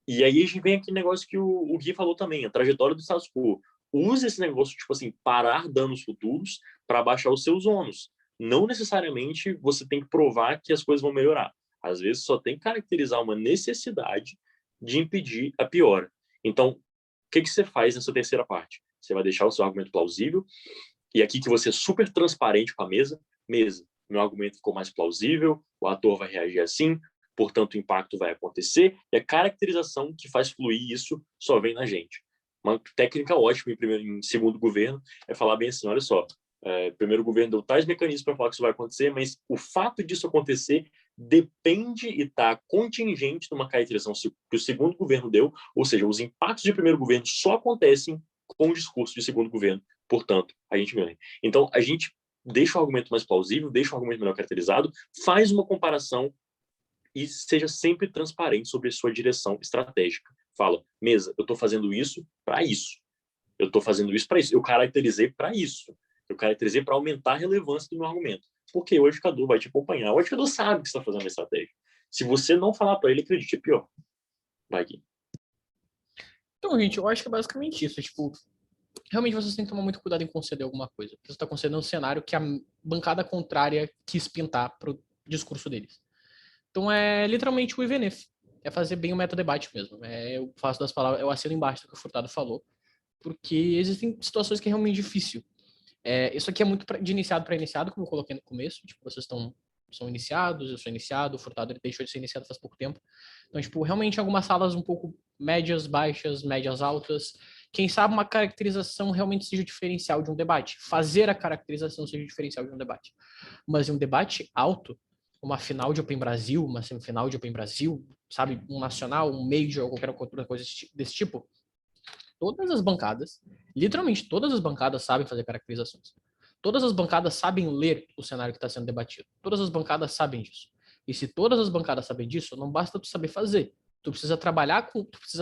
E aí a gente vem aquele negócio que o Gui falou também, a trajetória do status quo. Use esse negócio, tipo assim, parar danos futuros para baixar os seus ônus. Não necessariamente você tem que provar que as coisas vão melhorar. Às vezes só tem que caracterizar uma necessidade de impedir a piora. Então, o que você faz nessa terceira parte? Você vai deixar o seu argumento plausível, e aqui que você é super transparente com a mesa, meu argumento ficou mais plausível, o ator vai reagir assim, portanto o impacto vai acontecer, e a caracterização que faz fluir isso só vem na gente. Uma técnica ótima em segundo governo é falar bem assim, olha só, primeiro governo deu tais mecanismos para falar que isso vai acontecer, mas o fato disso acontecer depende e está contingente numa caracterização que o segundo governo deu, ou seja, os impactos de primeiro governo só acontecem com o discurso de segundo governo, portanto, a gente ganha. Então, a gente deixa o argumento mais plausível, deixa o argumento melhor caracterizado, faz uma comparação e seja sempre transparente sobre a sua direção estratégica. Fala, mesa, eu estou fazendo isso para isso. Eu estou fazendo isso para isso. Eu caracterizei para isso. Eu caracterizei para aumentar a relevância do meu argumento. Porque o edificador vai te acompanhar. O edificador sabe que você está fazendo uma estratégia. Se você não falar para ele, acredite, é pior. Vai aqui. Então, gente, eu acho que é basicamente isso. Tipo, realmente vocês têm que tomar muito cuidado em conceder alguma coisa. Você está concedendo um cenário que a bancada contrária quis pintar pro discurso deles. Então é literalmente o even if. É fazer bem o metadebate mesmo. Eu faço das palavras, eu assino embaixo do que o Furtado falou, porque existem situações que é realmente difícil. Isso aqui é muito de iniciado para iniciado, como eu coloquei no começo. Tipo, vocês estão são iniciados, eu sou iniciado, o Furtado ele deixou de ser iniciado faz pouco tempo. Então, tipo, realmente algumas salas um pouco médias, baixas, médias altas. Quem sabe uma caracterização realmente seja o diferencial de um debate. Fazer a caracterização seja o diferencial de um debate. Mas em um debate alto, uma final de Open Brasil, uma semifinal de Open Brasil, sabe, um nacional, um major, qualquer outra coisa desse tipo, todas as bancadas, literalmente todas as bancadas sabem fazer caracterizações. Todas as bancadas sabem ler o cenário que está sendo debatido. Todas as bancadas sabem disso. E se todas as bancadas sabem disso, não basta tu saber fazer. Tu precisa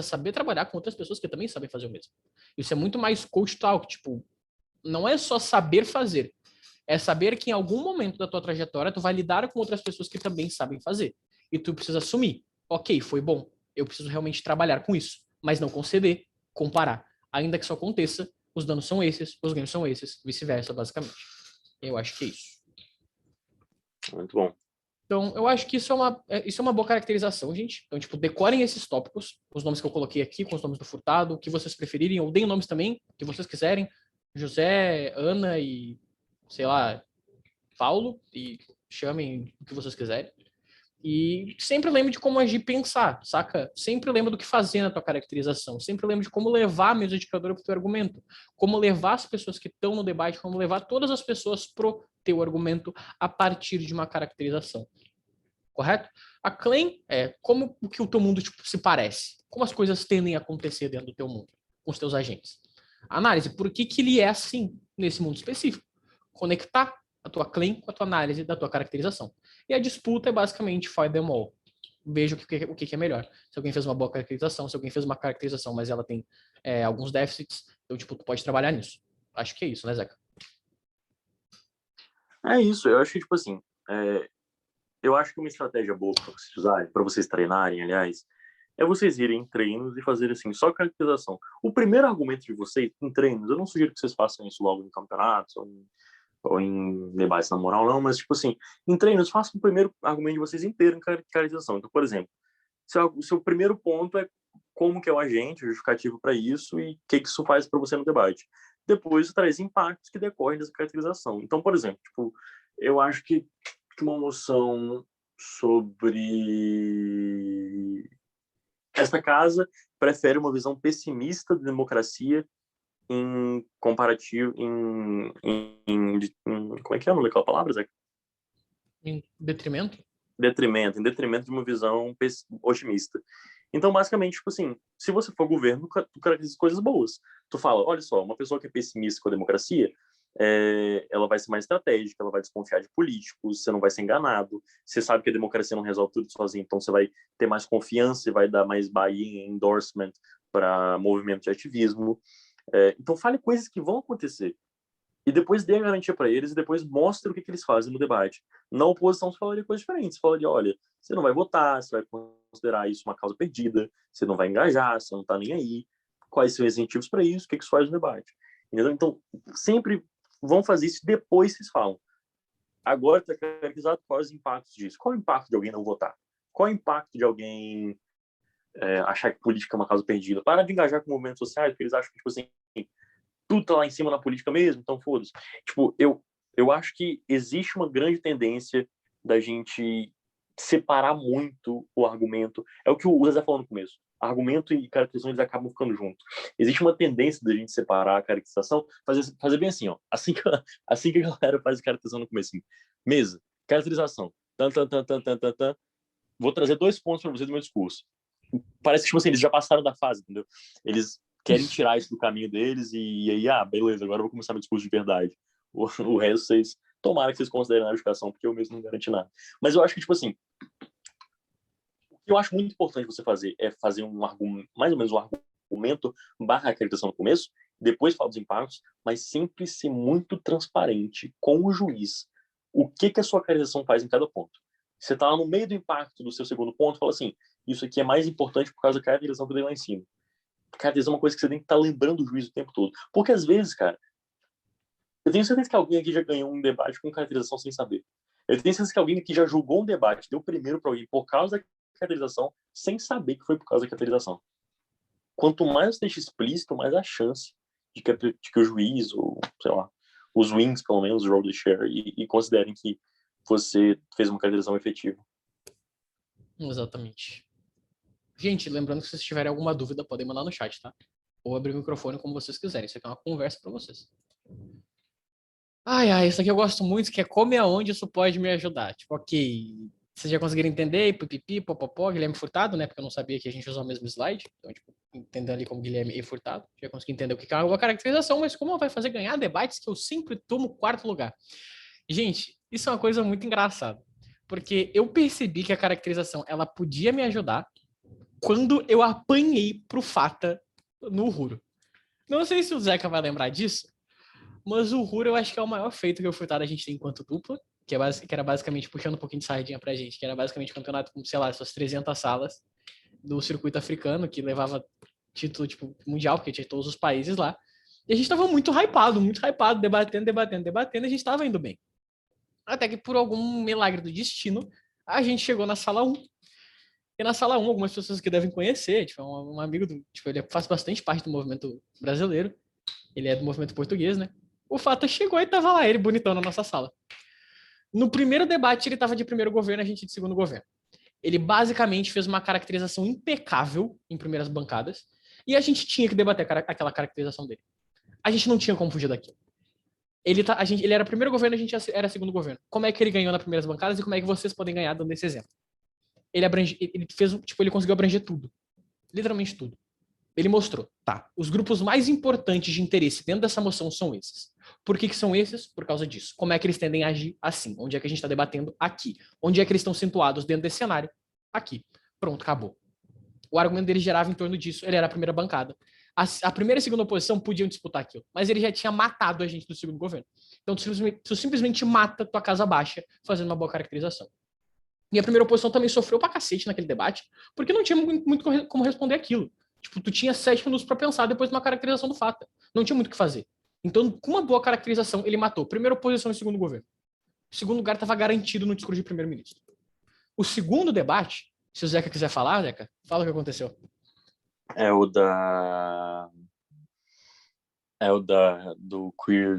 saber trabalhar com outras pessoas que também sabem fazer o mesmo. Isso é muito mais coach talk, tipo, não é só saber fazer, é saber que em algum momento da tua trajetória tu vai lidar com outras pessoas que também sabem fazer. E tu precisa assumir, ok, foi bom, eu preciso realmente trabalhar com isso, mas não conceder, comparar. Ainda que isso aconteça, os danos são esses, os ganhos são esses, vice-versa, basicamente. Eu acho que é isso. Muito bom. Então, eu acho que isso é uma boa caracterização, gente. Então, tipo, decorem esses tópicos, os nomes que eu coloquei aqui, com os nomes do Furtado, o que vocês preferirem, ou deem nomes também, que vocês quiserem. José, Ana e, sei lá, Paulo, e chamem o que vocês quiserem. E sempre lembre de como agir e pensar, saca? Sempre lembre do que fazer na tua caracterização. Sempre lembre de como levar a mesa indicadora para o teu argumento. Como levar as pessoas que estão no debate, como levar todas as pessoas pro teu argumento a partir de uma caracterização. Correto? A claim é como o que o teu mundo tipo, se parece. Como as coisas tendem a acontecer dentro do teu mundo, com os teus agentes. A análise, por que ele é assim nesse mundo específico? Conectar a tua claim com a tua análise da tua caracterização. E a disputa é basicamente find them all. Veja o que é melhor. Se alguém fez uma boa caracterização, se alguém fez uma caracterização, mas ela tem alguns déficits, então, tipo, tu pode trabalhar nisso. Acho que é isso, né, Zeca? É isso, eu acho que, tipo assim, eu acho que uma estratégia boa para vocês usarem, para vocês treinarem, aliás, é vocês irem em treinos e fazerem assim, só caracterização. O primeiro argumento de vocês em treinos, eu não sugiro que vocês façam isso logo em campeonatos ou em debates na moral, não, mas, tipo assim, em treinos, façam o primeiro argumento de vocês inteiro em caracterização. Então, por exemplo, o seu primeiro ponto é como que é o agente, o justificativo para isso e o que isso faz para você no debate. Depois, traz impactos que decorrem dessa caracterização. Então, por exemplo, tipo, eu acho que uma noção sobre esta casa prefere uma visão pessimista da democracia em comparativo como é que é o nome daquela palavra, Zé? Em detrimento? Em detrimento de uma visão otimista. Então, basicamente, tipo assim, se você for governo, tu caracteriza coisas boas. Tu fala, olha só, uma pessoa que é pessimista com a democracia, ela vai ser mais estratégica, ela vai desconfiar de políticos, você não vai ser enganado, você sabe que a democracia não resolve tudo sozinha, então você vai ter mais confiança e vai dar mais buy-in, endorsement para movimento de ativismo. Então, fale coisas que vão acontecer. E depois dê a garantia para eles e depois mostre o que eles fazem no debate. Na oposição, você falaria coisas diferentes. Você falaria, olha, você não vai votar, você vai considerar isso uma causa perdida, você não vai engajar, você não está nem aí. Quais são os incentivos para isso? O que isso faz no debate? Entendeu? Então, sempre vão fazer isso e depois vocês falam. Agora está caracterizado quais os impactos disso. Qual o impacto de alguém não votar? Qual o impacto de alguém achar que política é uma causa perdida? Para de engajar com movimentos sociais, porque eles acham que, tipo assim, tudo tá lá em cima na política mesmo, então foda-se. Tipo, eu acho que existe uma grande tendência da gente separar muito o argumento. É o que o Zé falou no começo. Argumento e caracterização, eles acabam ficando juntos. Existe uma tendência da gente separar a caracterização, fazer bem assim, ó. Assim que a galera faz a caracterização no começo. Assim, mesa, caracterização. Tan. Vou trazer 2 pontos para vocês do meu discurso. Parece que, tipo assim, eles já passaram da fase, entendeu? Eles querem tirar isso do caminho deles e aí, beleza, agora eu vou começar meu discurso de verdade. O resto, tomara que vocês considerem na educação, porque eu mesmo não garanti nada. Mas eu acho que, tipo assim, o que eu acho muito importante você fazer é fazer mais ou menos um argumento barra acreditação no começo, depois falar dos impactos, mas sempre ser muito transparente com o juiz. O que a sua acreditação faz em cada ponto. Você tá lá no meio do impacto do seu segundo ponto, fala assim, isso aqui é mais importante por causa da caracterização que eu dei lá em cima. Caracterização é uma coisa que você tem que estar lembrando o juiz o tempo todo. Porque às vezes, cara, eu tenho certeza que alguém aqui já ganhou um debate com caracterização sem saber. Eu tenho certeza que alguém aqui já julgou um debate, deu primeiro para alguém por causa da caracterização, sem saber que foi por causa da caracterização. Quanto mais você deixa explícito, mais a chance de que o juiz, ou sei lá, os wings, pelo menos, roll the share e considerem que você fez uma caracterização efetiva. Exatamente. Gente, lembrando que se vocês tiverem alguma dúvida, podem mandar no chat, tá? Ou abrir o microfone como vocês quiserem. Isso aqui é uma conversa para vocês. Isso aqui eu gosto muito, que é como e aonde isso pode me ajudar. Tipo, ok, vocês já conseguiram entender, pipipi, popopó, Guilherme Furtado, né? Porque eu não sabia que a gente usava o mesmo slide. Então, tipo, entendendo ali como Guilherme e Furtado, já consegui entender o que é uma caracterização, mas como ela vai fazer ganhar debates que eu sempre tomo quarto lugar. Gente, isso é uma coisa muito engraçada. Porque eu percebi que a caracterização, ela podia me ajudar quando eu apanhei pro Fata no Ruro. Não sei se o Zeca vai lembrar disso, mas o Ruro eu acho que é o maior feito que o Furtado a gente tem enquanto dupla, que era basicamente, puxando um pouquinho de sardinha pra gente, que era basicamente um campeonato com, sei lá, essas 300 salas do circuito africano, que levava título, tipo, mundial, porque tinha todos os países lá. E a gente tava muito hypado, debatendo, e a gente tava indo bem. Até que por algum milagre do destino, a gente chegou na sala 1. E na sala 1, algumas pessoas que devem conhecer, tipo, um amigo do, tipo, ele faz bastante parte do movimento brasileiro. Ele é do movimento português, né? O Fata chegou e tava lá, ele bonitão na nossa sala. No primeiro debate, ele tava de primeiro governo, a gente de segundo governo. Ele basicamente fez uma caracterização impecável em primeiras bancadas, e a gente tinha que debater aquela caracterização dele. A gente não tinha como fugir daquilo. Ele era primeiro governo, a gente era segundo governo. Como é que ele ganhou nas primeiras bancadas e como é que vocês podem ganhar dando esse exemplo? Ele conseguiu abranger tudo. Literalmente tudo. Ele mostrou, tá, os grupos mais importantes de interesse dentro dessa moção são esses. Por que são esses? Por causa disso. Como é que eles tendem a agir? Assim. Onde é que a gente está debatendo? Aqui. Onde é que eles estão situados dentro desse cenário? Aqui. Pronto, acabou. O argumento dele gerava em torno disso. Ele era a primeira bancada. A primeira e a segunda oposição podiam disputar aquilo, mas ele já tinha matado a gente do segundo governo. Então, tu simplesmente mata tua casa baixa fazendo uma boa caracterização. E a primeira oposição também sofreu pra cacete naquele debate, porque não tinha muito como responder aquilo. Tipo, tu tinha 7 minutos para pensar depois de uma caracterização do Fata. Não tinha muito o que fazer. Então, com uma boa caracterização, ele matou primeira oposição e segundo governo. O segundo lugar estava garantido no discurso de primeiro-ministro. O segundo debate, se o Zeca quiser falar, Zeca, fala o que aconteceu. É o do queer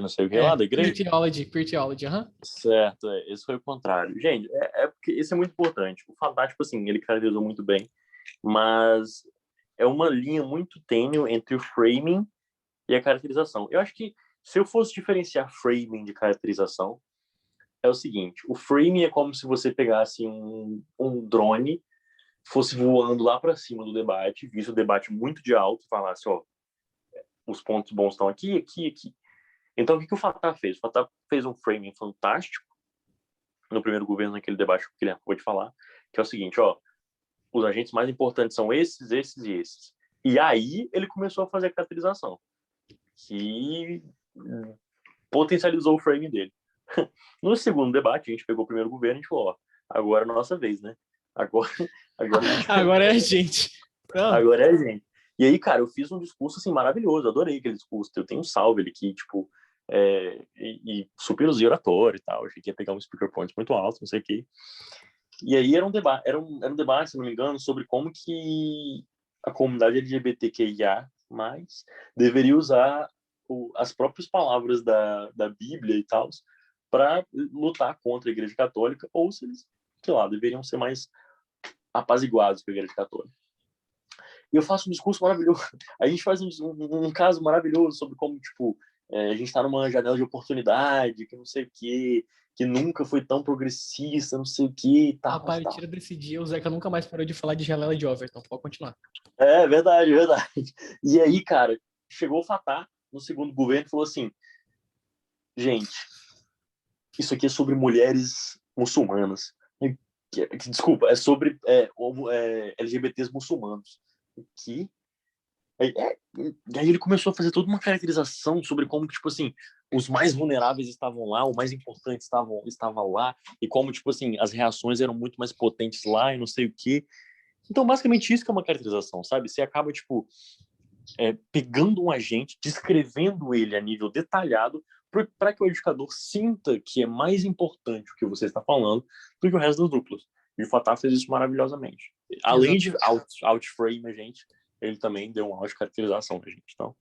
não sei o que lá, da igreja? Queer Theology, aham. Certo, esse foi o contrário. Gente, porque isso é muito importante. O Fantástico, assim, ele caracterizou muito bem, mas é uma linha muito tênue entre o framing e a caracterização. Eu acho que se eu fosse diferenciar framing de caracterização, é o seguinte: o framing é como se você pegasse um drone, fosse voando lá para cima do debate, visse o debate muito de alto e falasse, ó, os pontos bons estão aqui, aqui, aqui. Então, o que o Fatah fez? O Fatah fez um framing fantástico no primeiro governo, naquele debate que ele acabou de falar, que é o seguinte, ó, os agentes mais importantes são esses, esses e esses. E aí ele começou a fazer a caracterização, que potencializou o frame dele. No segundo debate, a gente pegou o primeiro governo e a gente falou, ó, agora é a nossa vez, né? Agora Agora é a gente. Não. Agora é a gente. E aí, cara, eu fiz um discurso, assim, maravilhoso. Eu adorei aquele discurso. Eu tenho um salve ali que, tipo, e super usei oratório e tal. Achei que ia pegar um speaker point muito alto, não sei o quê. E aí era um debate, se não me engano, sobre como que a comunidade LGBTQIA+, deveria usar as próprias palavras da Bíblia e tal para lutar contra a Igreja Católica, ou se eles, sei lá, deveriam ser mais apaziguados com a Igreja Católica. E eu faço um discurso maravilhoso. A gente faz um caso maravilhoso sobre como, tipo, a gente está numa janela de oportunidade, que não sei o quê, que nunca foi tão progressista, não sei o quê e tal. A partir desse dia, o Zeca nunca mais parou de falar de janela de Overton. Pode continuar. É verdade, verdade. E aí, cara, chegou o Fatah no segundo governo e falou assim, gente, isso aqui é sobre mulheres muçulmanas. Desculpa, é sobre LGBTs muçulmanos. Que aí ele começou a fazer toda uma caracterização sobre como, tipo assim, os mais vulneráveis estavam lá, o mais importante estava lá, e como, tipo assim, as reações eram muito mais potentes lá e não sei o quê. Então, basicamente, isso que é uma caracterização, sabe? Você acaba, tipo, pegando um agente, descrevendo ele a nível detalhado, para que o educador sinta que é mais importante o que você está falando do que o resto das duplas. E o Fatah fez isso maravilhosamente. Além de outframe a gente, ele também deu uma auto-caracterização da gente. Então.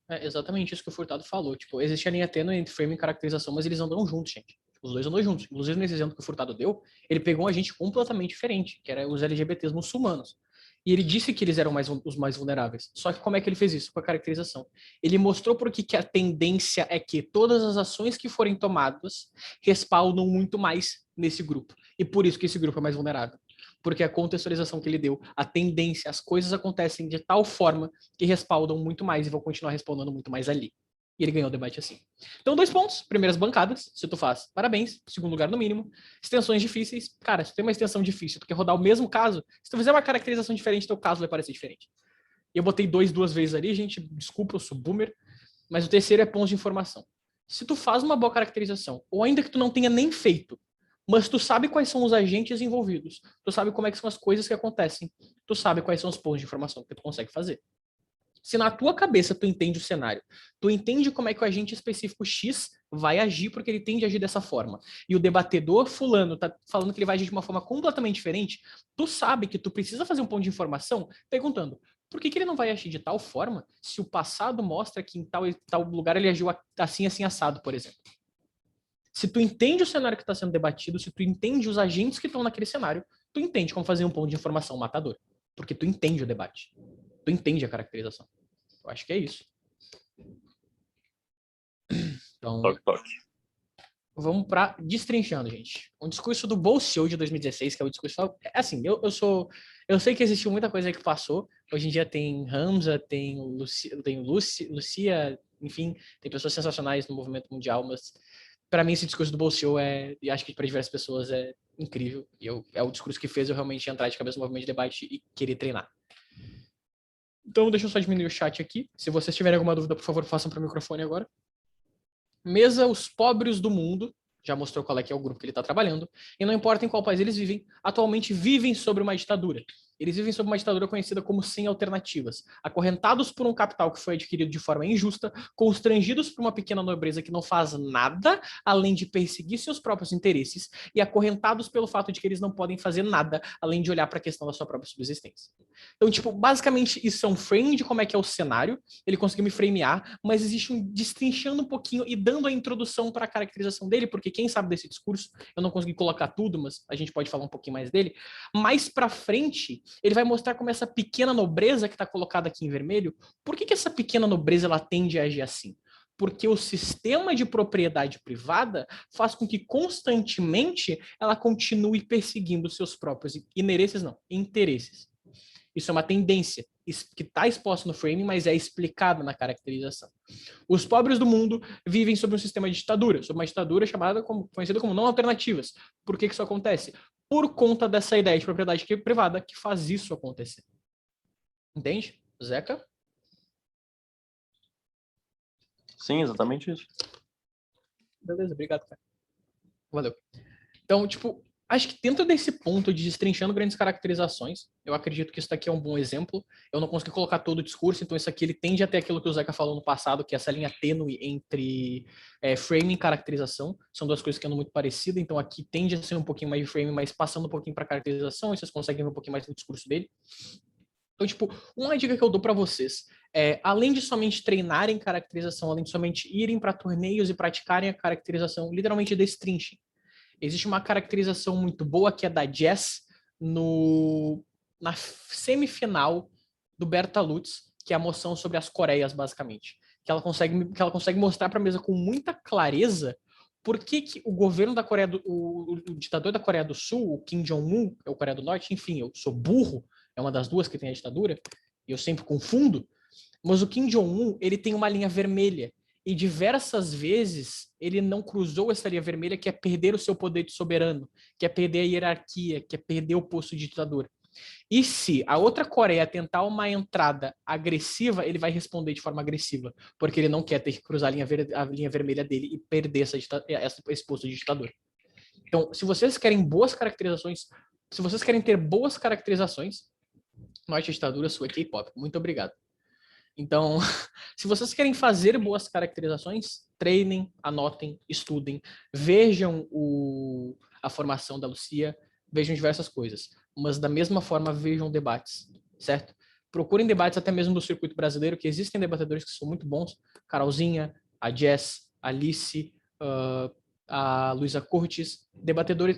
É exatamente isso que o Furtado falou. Tipo, existe a linha tênue entre frame e caracterização, mas eles andam juntos, gente. Os dois andou juntos. Inclusive, nesse exemplo que o Furtado deu, ele pegou um agente completamente diferente, que era os LGBTs muçulmanos. E ele disse que eles eram os mais vulneráveis. Só que como é que ele fez isso? Com a caracterização. Ele mostrou por que a tendência é que todas as ações que forem tomadas respaldam muito mais nesse grupo. E por isso que esse grupo é mais vulnerável. Porque a contextualização que ele deu, a tendência, as coisas acontecem de tal forma que respaldam muito mais e vão continuar respondendo muito mais ali. E ele ganhou o debate assim. Então, 2 pontos. Primeiras bancadas, se tu faz, parabéns. Segundo lugar, no mínimo. Extensões difíceis. Cara, se tu tem uma extensão difícil, tu quer rodar o mesmo caso, se tu fizer uma caracterização diferente, teu caso vai parecer diferente. E eu botei 2 duas vezes ali, gente. Desculpa, eu sou boomer. Mas o terceiro é pontos de informação. Se tu faz uma boa caracterização, ou ainda que tu não tenha nem feito, mas tu sabe quais são os agentes envolvidos, tu sabe como é que são as coisas que acontecem, tu sabe quais são os pontos de informação que tu consegue fazer. Se na tua cabeça tu entende o cenário, tu entende como é que o agente específico X vai agir porque ele tende a agir dessa forma, e o debatedor fulano tá falando que ele vai agir de uma forma completamente diferente, tu sabe que tu precisa fazer um ponto de informação perguntando por que ele não vai agir de tal forma se o passado mostra que em tal lugar ele agiu assim, assim, assado, por exemplo. Se tu entende o cenário que está sendo debatido, se tu entende os agentes que estão naquele cenário, tu entende como fazer um ponto de informação matador. Porque tu entende o debate. Tu entende a caracterização. Eu acho que é isso. Então, vamos para Destrinchando, gente. Um discurso do Bolsonaro de 2016, que é o discurso... Assim, eu sei que existiu muita coisa aí que passou. Hoje em dia tem Hamza, tem Lucia, enfim, tem pessoas sensacionais no movimento mundial, mas para mim esse discurso do Bolsonaro e acho que para diversas pessoas é incrível. E é o discurso que fez eu realmente entrar de cabeça no movimento de debate e querer treinar. Então, deixa eu só diminuir o chat aqui. Se vocês tiverem alguma dúvida, por favor, façam para o microfone agora. Mesa Os Pobres do Mundo. Já mostrou qual é que é o grupo que ele está trabalhando. E não importa em qual país eles vivem, atualmente vivem sobre uma ditadura. Eles vivem sob uma ditadura conhecida como sem alternativas, acorrentados por um capital que foi adquirido de forma injusta, constrangidos por uma pequena nobreza que não faz nada além de perseguir seus próprios interesses e acorrentados pelo fato de que eles não podem fazer nada além de olhar para a questão da sua própria subsistência. Então, tipo, basicamente isso é um frame de como é que é o cenário, ele conseguiu me framear, mas existe um destrinchando um pouquinho e dando a introdução para a caracterização dele, porque quem sabe desse discurso, eu não consegui colocar tudo, mas a gente pode falar um pouquinho mais dele, mais para frente ele vai mostrar como essa pequena nobreza que está colocada aqui em vermelho, por que essa pequena nobreza ela tende a agir assim? Porque o sistema de propriedade privada faz com que constantemente ela continue perseguindo seus próprios interesses. Isso é uma tendência que está exposta no frame, mas é explicada na caracterização. Os pobres do mundo vivem sob um sistema de ditadura, sob uma ditadura conhecida como não alternativas. Por que isso acontece? Por conta dessa ideia de propriedade privada que faz isso acontecer. Entende, Zeca? Sim, exatamente isso. Beleza, obrigado, cara. Valeu. Então, tipo, acho que dentro desse ponto de destrinchando grandes caracterizações, eu acredito que isso daqui é um bom exemplo. Eu não consegui colocar todo o discurso, então isso aqui ele tende a ter aquilo que o Zeca falou no passado, que é essa linha tênue entre framing e caracterização. São duas coisas que andam muito parecidas, então aqui tende a ser um pouquinho mais de framing, mas passando um pouquinho para caracterização, e vocês conseguem ver um pouquinho mais do discurso dele. Então, tipo, uma dica que eu dou para vocês é, além de somente treinarem caracterização, além de somente irem para torneios e praticarem a caracterização, literalmente destrinchem. Existe uma caracterização muito boa que é da Jess na semifinal do Berta Lutz, que é a moção sobre as Coreias, basicamente. Que ela consegue mostrar para a mesa com muita clareza por que o governo da Coreia o ditador da Coreia do Sul, o Kim Jong-un, é o Coreia do Norte, enfim, eu sou burro, é uma das duas que tem a ditadura, e eu sempre confundo, mas o Kim Jong-un, ele tem uma linha vermelha, e diversas vezes ele não cruzou essa linha vermelha, que é perder o seu poder de soberano, que é perder a hierarquia, que é perder o posto de ditador. E se a outra Coreia tentar uma entrada agressiva, ele vai responder de forma agressiva, porque ele não quer ter que cruzar a linha vermelha dele e perder esse posto de ditador. Então, se vocês querem boas caracterizações, se vocês querem ter boas caracterizações, Norte ditadura, Sul é K-pop. Muito obrigado. Então, se vocês querem fazer boas caracterizações, treinem, anotem, estudem, vejam a formação da Lucia, vejam diversas coisas, mas da mesma forma vejam debates, certo? Procurem debates até mesmo do circuito brasileiro, que existem debatedores que são muito bons, Carolzinha, a Jess, a Alice, a Luísa Cortes,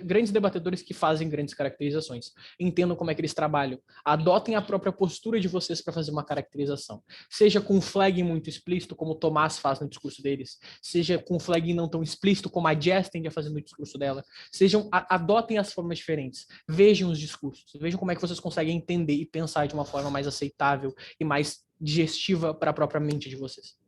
grandes debatedores que fazem grandes caracterizações. Entendam como é que eles trabalham. Adotem a própria postura de vocês para fazer uma caracterização. Seja com flag muito explícito, como o Tomás faz no discurso deles, seja com flag não tão explícito, como a Jess tende a fazer no discurso dela. Adotem as formas diferentes. Vejam os discursos. Vejam como é que vocês conseguem entender e pensar de uma forma mais aceitável e mais digestiva para a própria mente de vocês.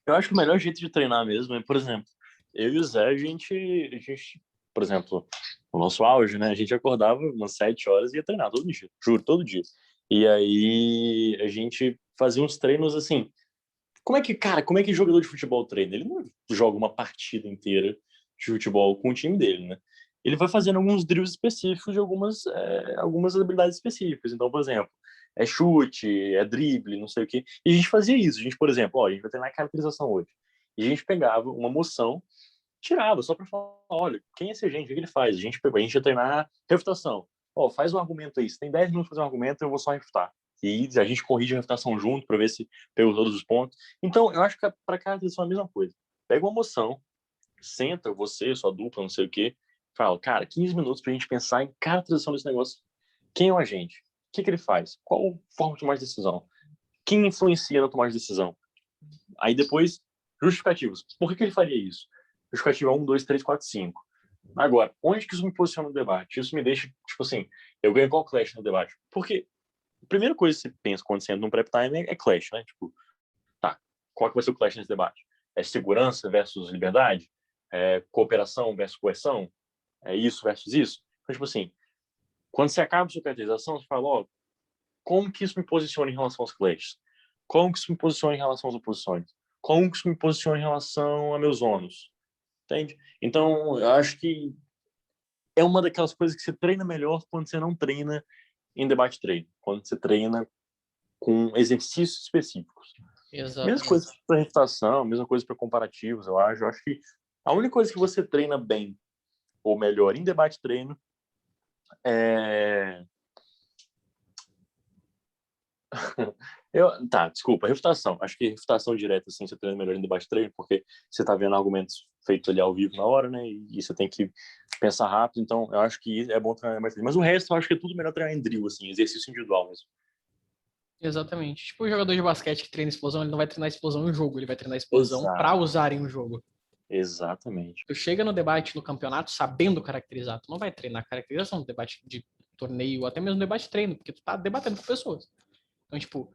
Eu acho que o melhor jeito de treinar mesmo é, por exemplo, eu e o Zé, a gente, por exemplo, no nosso auge, né? A gente acordava umas 7 horas e ia treinar todo dia, juro, todo dia. E aí a gente fazia uns treinos assim. Como é que jogador de futebol treina? Ele não joga uma partida inteira de futebol com o time dele, né? Ele vai fazendo alguns drills específicos de algumas habilidades específicas. Então, por exemplo, é chute, é drible, não sei o quê. E a gente fazia isso. A gente, por exemplo, a gente vai treinar caracterização hoje. E a gente pegava uma moção, tirava só para falar, olha, quem é esse gente? O que ele faz? A gente ia treinar refutação. Faz um argumento aí. Se tem 10 minutos para fazer um argumento, eu vou só refutar. E a gente corrige a refutação junto para ver se pegou todos os pontos. Então, eu acho que para caracterização é a mesma coisa. Pega uma moção, senta você, sua dupla, não sei o quê, fala, cara, 15 minutos pra gente pensar em cada transição desse negócio. Quem é o agente? O que ele faz? Qual forma de tomar de decisão? Quem influencia na tomada de decisão? Aí depois, justificativos. Por que ele faria isso? Justificativa 1, 2, 3, 4, 5. Agora, onde que isso me posiciona no debate? Isso me deixa, tipo assim, eu ganho qual clash no debate? Porque a primeira coisa que você pensa quando você entra num prep time é clash, né? Tipo, tá, qual que vai ser o clash nesse debate? É segurança versus liberdade? É cooperação versus coerção? É isso versus isso? Então, tipo assim, quando você acaba a sua caracterização, você fala, como que isso me posiciona em relação aos clashes? Como que isso me posiciona em relação às oposições? Como que isso me posiciona em relação a meus ônus? Entende? Então, eu acho que é uma daquelas coisas que você treina melhor quando você não treina em debate treino, quando você treina com exercícios específicos. Exatamente. Mesma coisa para refutação, mesma coisa para comparativos, eu acho. Eu acho que a única coisa que você treina bem ou melhor em debate treino é... desculpa, refutação. Acho que refutação direta, assim, você treina melhor em debate treino, porque você tá vendo argumentos feitos ali ao vivo na hora, né? E você tem que pensar rápido, então eu acho que é bom treinar em debate treino. Mas o resto, eu acho que é tudo melhor treinar em drill, assim, exercício individual mesmo. Exatamente. Tipo o jogador de basquete que treina explosão, ele não vai treinar explosão em jogo, ele vai treinar explosão para Exato. usar em um jogo. Exatamente. Tu chega no debate, no campeonato, sabendo caracterizar. Tu não vai treinar caracterização no debate de torneio, ou até mesmo no debate treino, porque tu tá debatendo com pessoas. Então, tipo,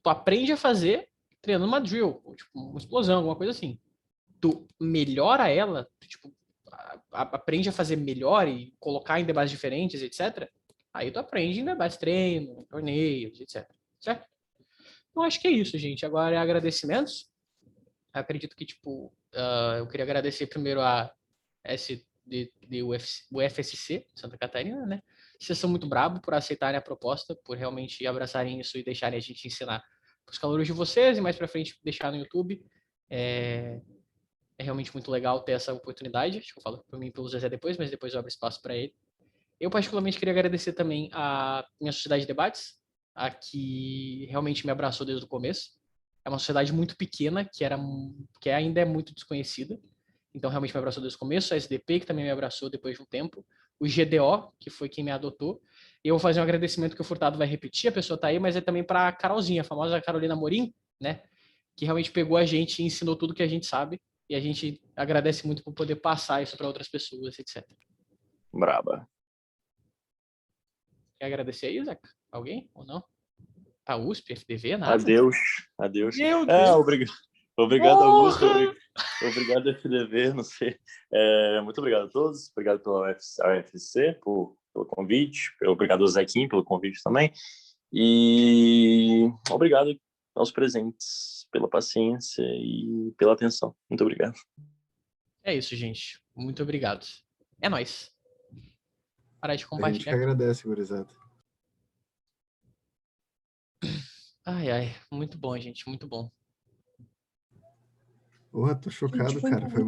tu aprende a fazer treinando uma drill, ou, tipo, uma explosão, alguma coisa assim. Tu melhora ela, tu, tipo, aprende a fazer melhor e colocar em debates diferentes, etc. Aí tu aprende em debates treino, torneios, etc. Certo? Então, acho que é isso, gente. Agora é agradecimentos. Eu acredito que, tipo, eu queria agradecer primeiro a UFSC, Santa Catarina, né? Vocês são muito bravos por aceitarem a proposta, por realmente abraçarem isso e deixarem a gente ensinar para os calouros de vocês e mais para frente deixar no YouTube. É realmente muito legal ter essa oportunidade. Acho que eu falo por mim e pelo Zezé depois, mas depois eu abro espaço para ele. Eu, particularmente, queria agradecer também a minha sociedade de debates, a que realmente me abraçou desde o começo. É uma sociedade muito pequena, que ainda é muito desconhecida. Então, realmente me abraçou desde o começo. A SDP, que também me abraçou depois de um tempo. O GDO, que foi quem me adotou. Eu vou fazer um agradecimento que o Furtado vai repetir, a pessoa tá aí, mas é também para a Carolzinha, a famosa Carolina Morim, né? Que realmente pegou a gente e ensinou tudo que a gente sabe. E a gente agradece muito por poder passar isso para outras pessoas, etc. Braba. Quer agradecer aí, Zeca? Alguém ou não? A USP, FDV, nada? Adeus. Adeus. Meu Deus! Obrigado. Obrigado, Augusto. Obrigado, FDV. Não sei. Muito obrigado a todos. Obrigado pela UFC, pelo convite. Obrigado ao Zequinho pelo convite também. E obrigado aos presentes pela paciência e pela atenção. Muito obrigado. É isso, gente. Muito obrigado. É nóis. Parar de A gente compartilhar. que agradece, gurizada. Ai. Muito bom, gente. Muito bom. Porra, tô chocado, cara. Foi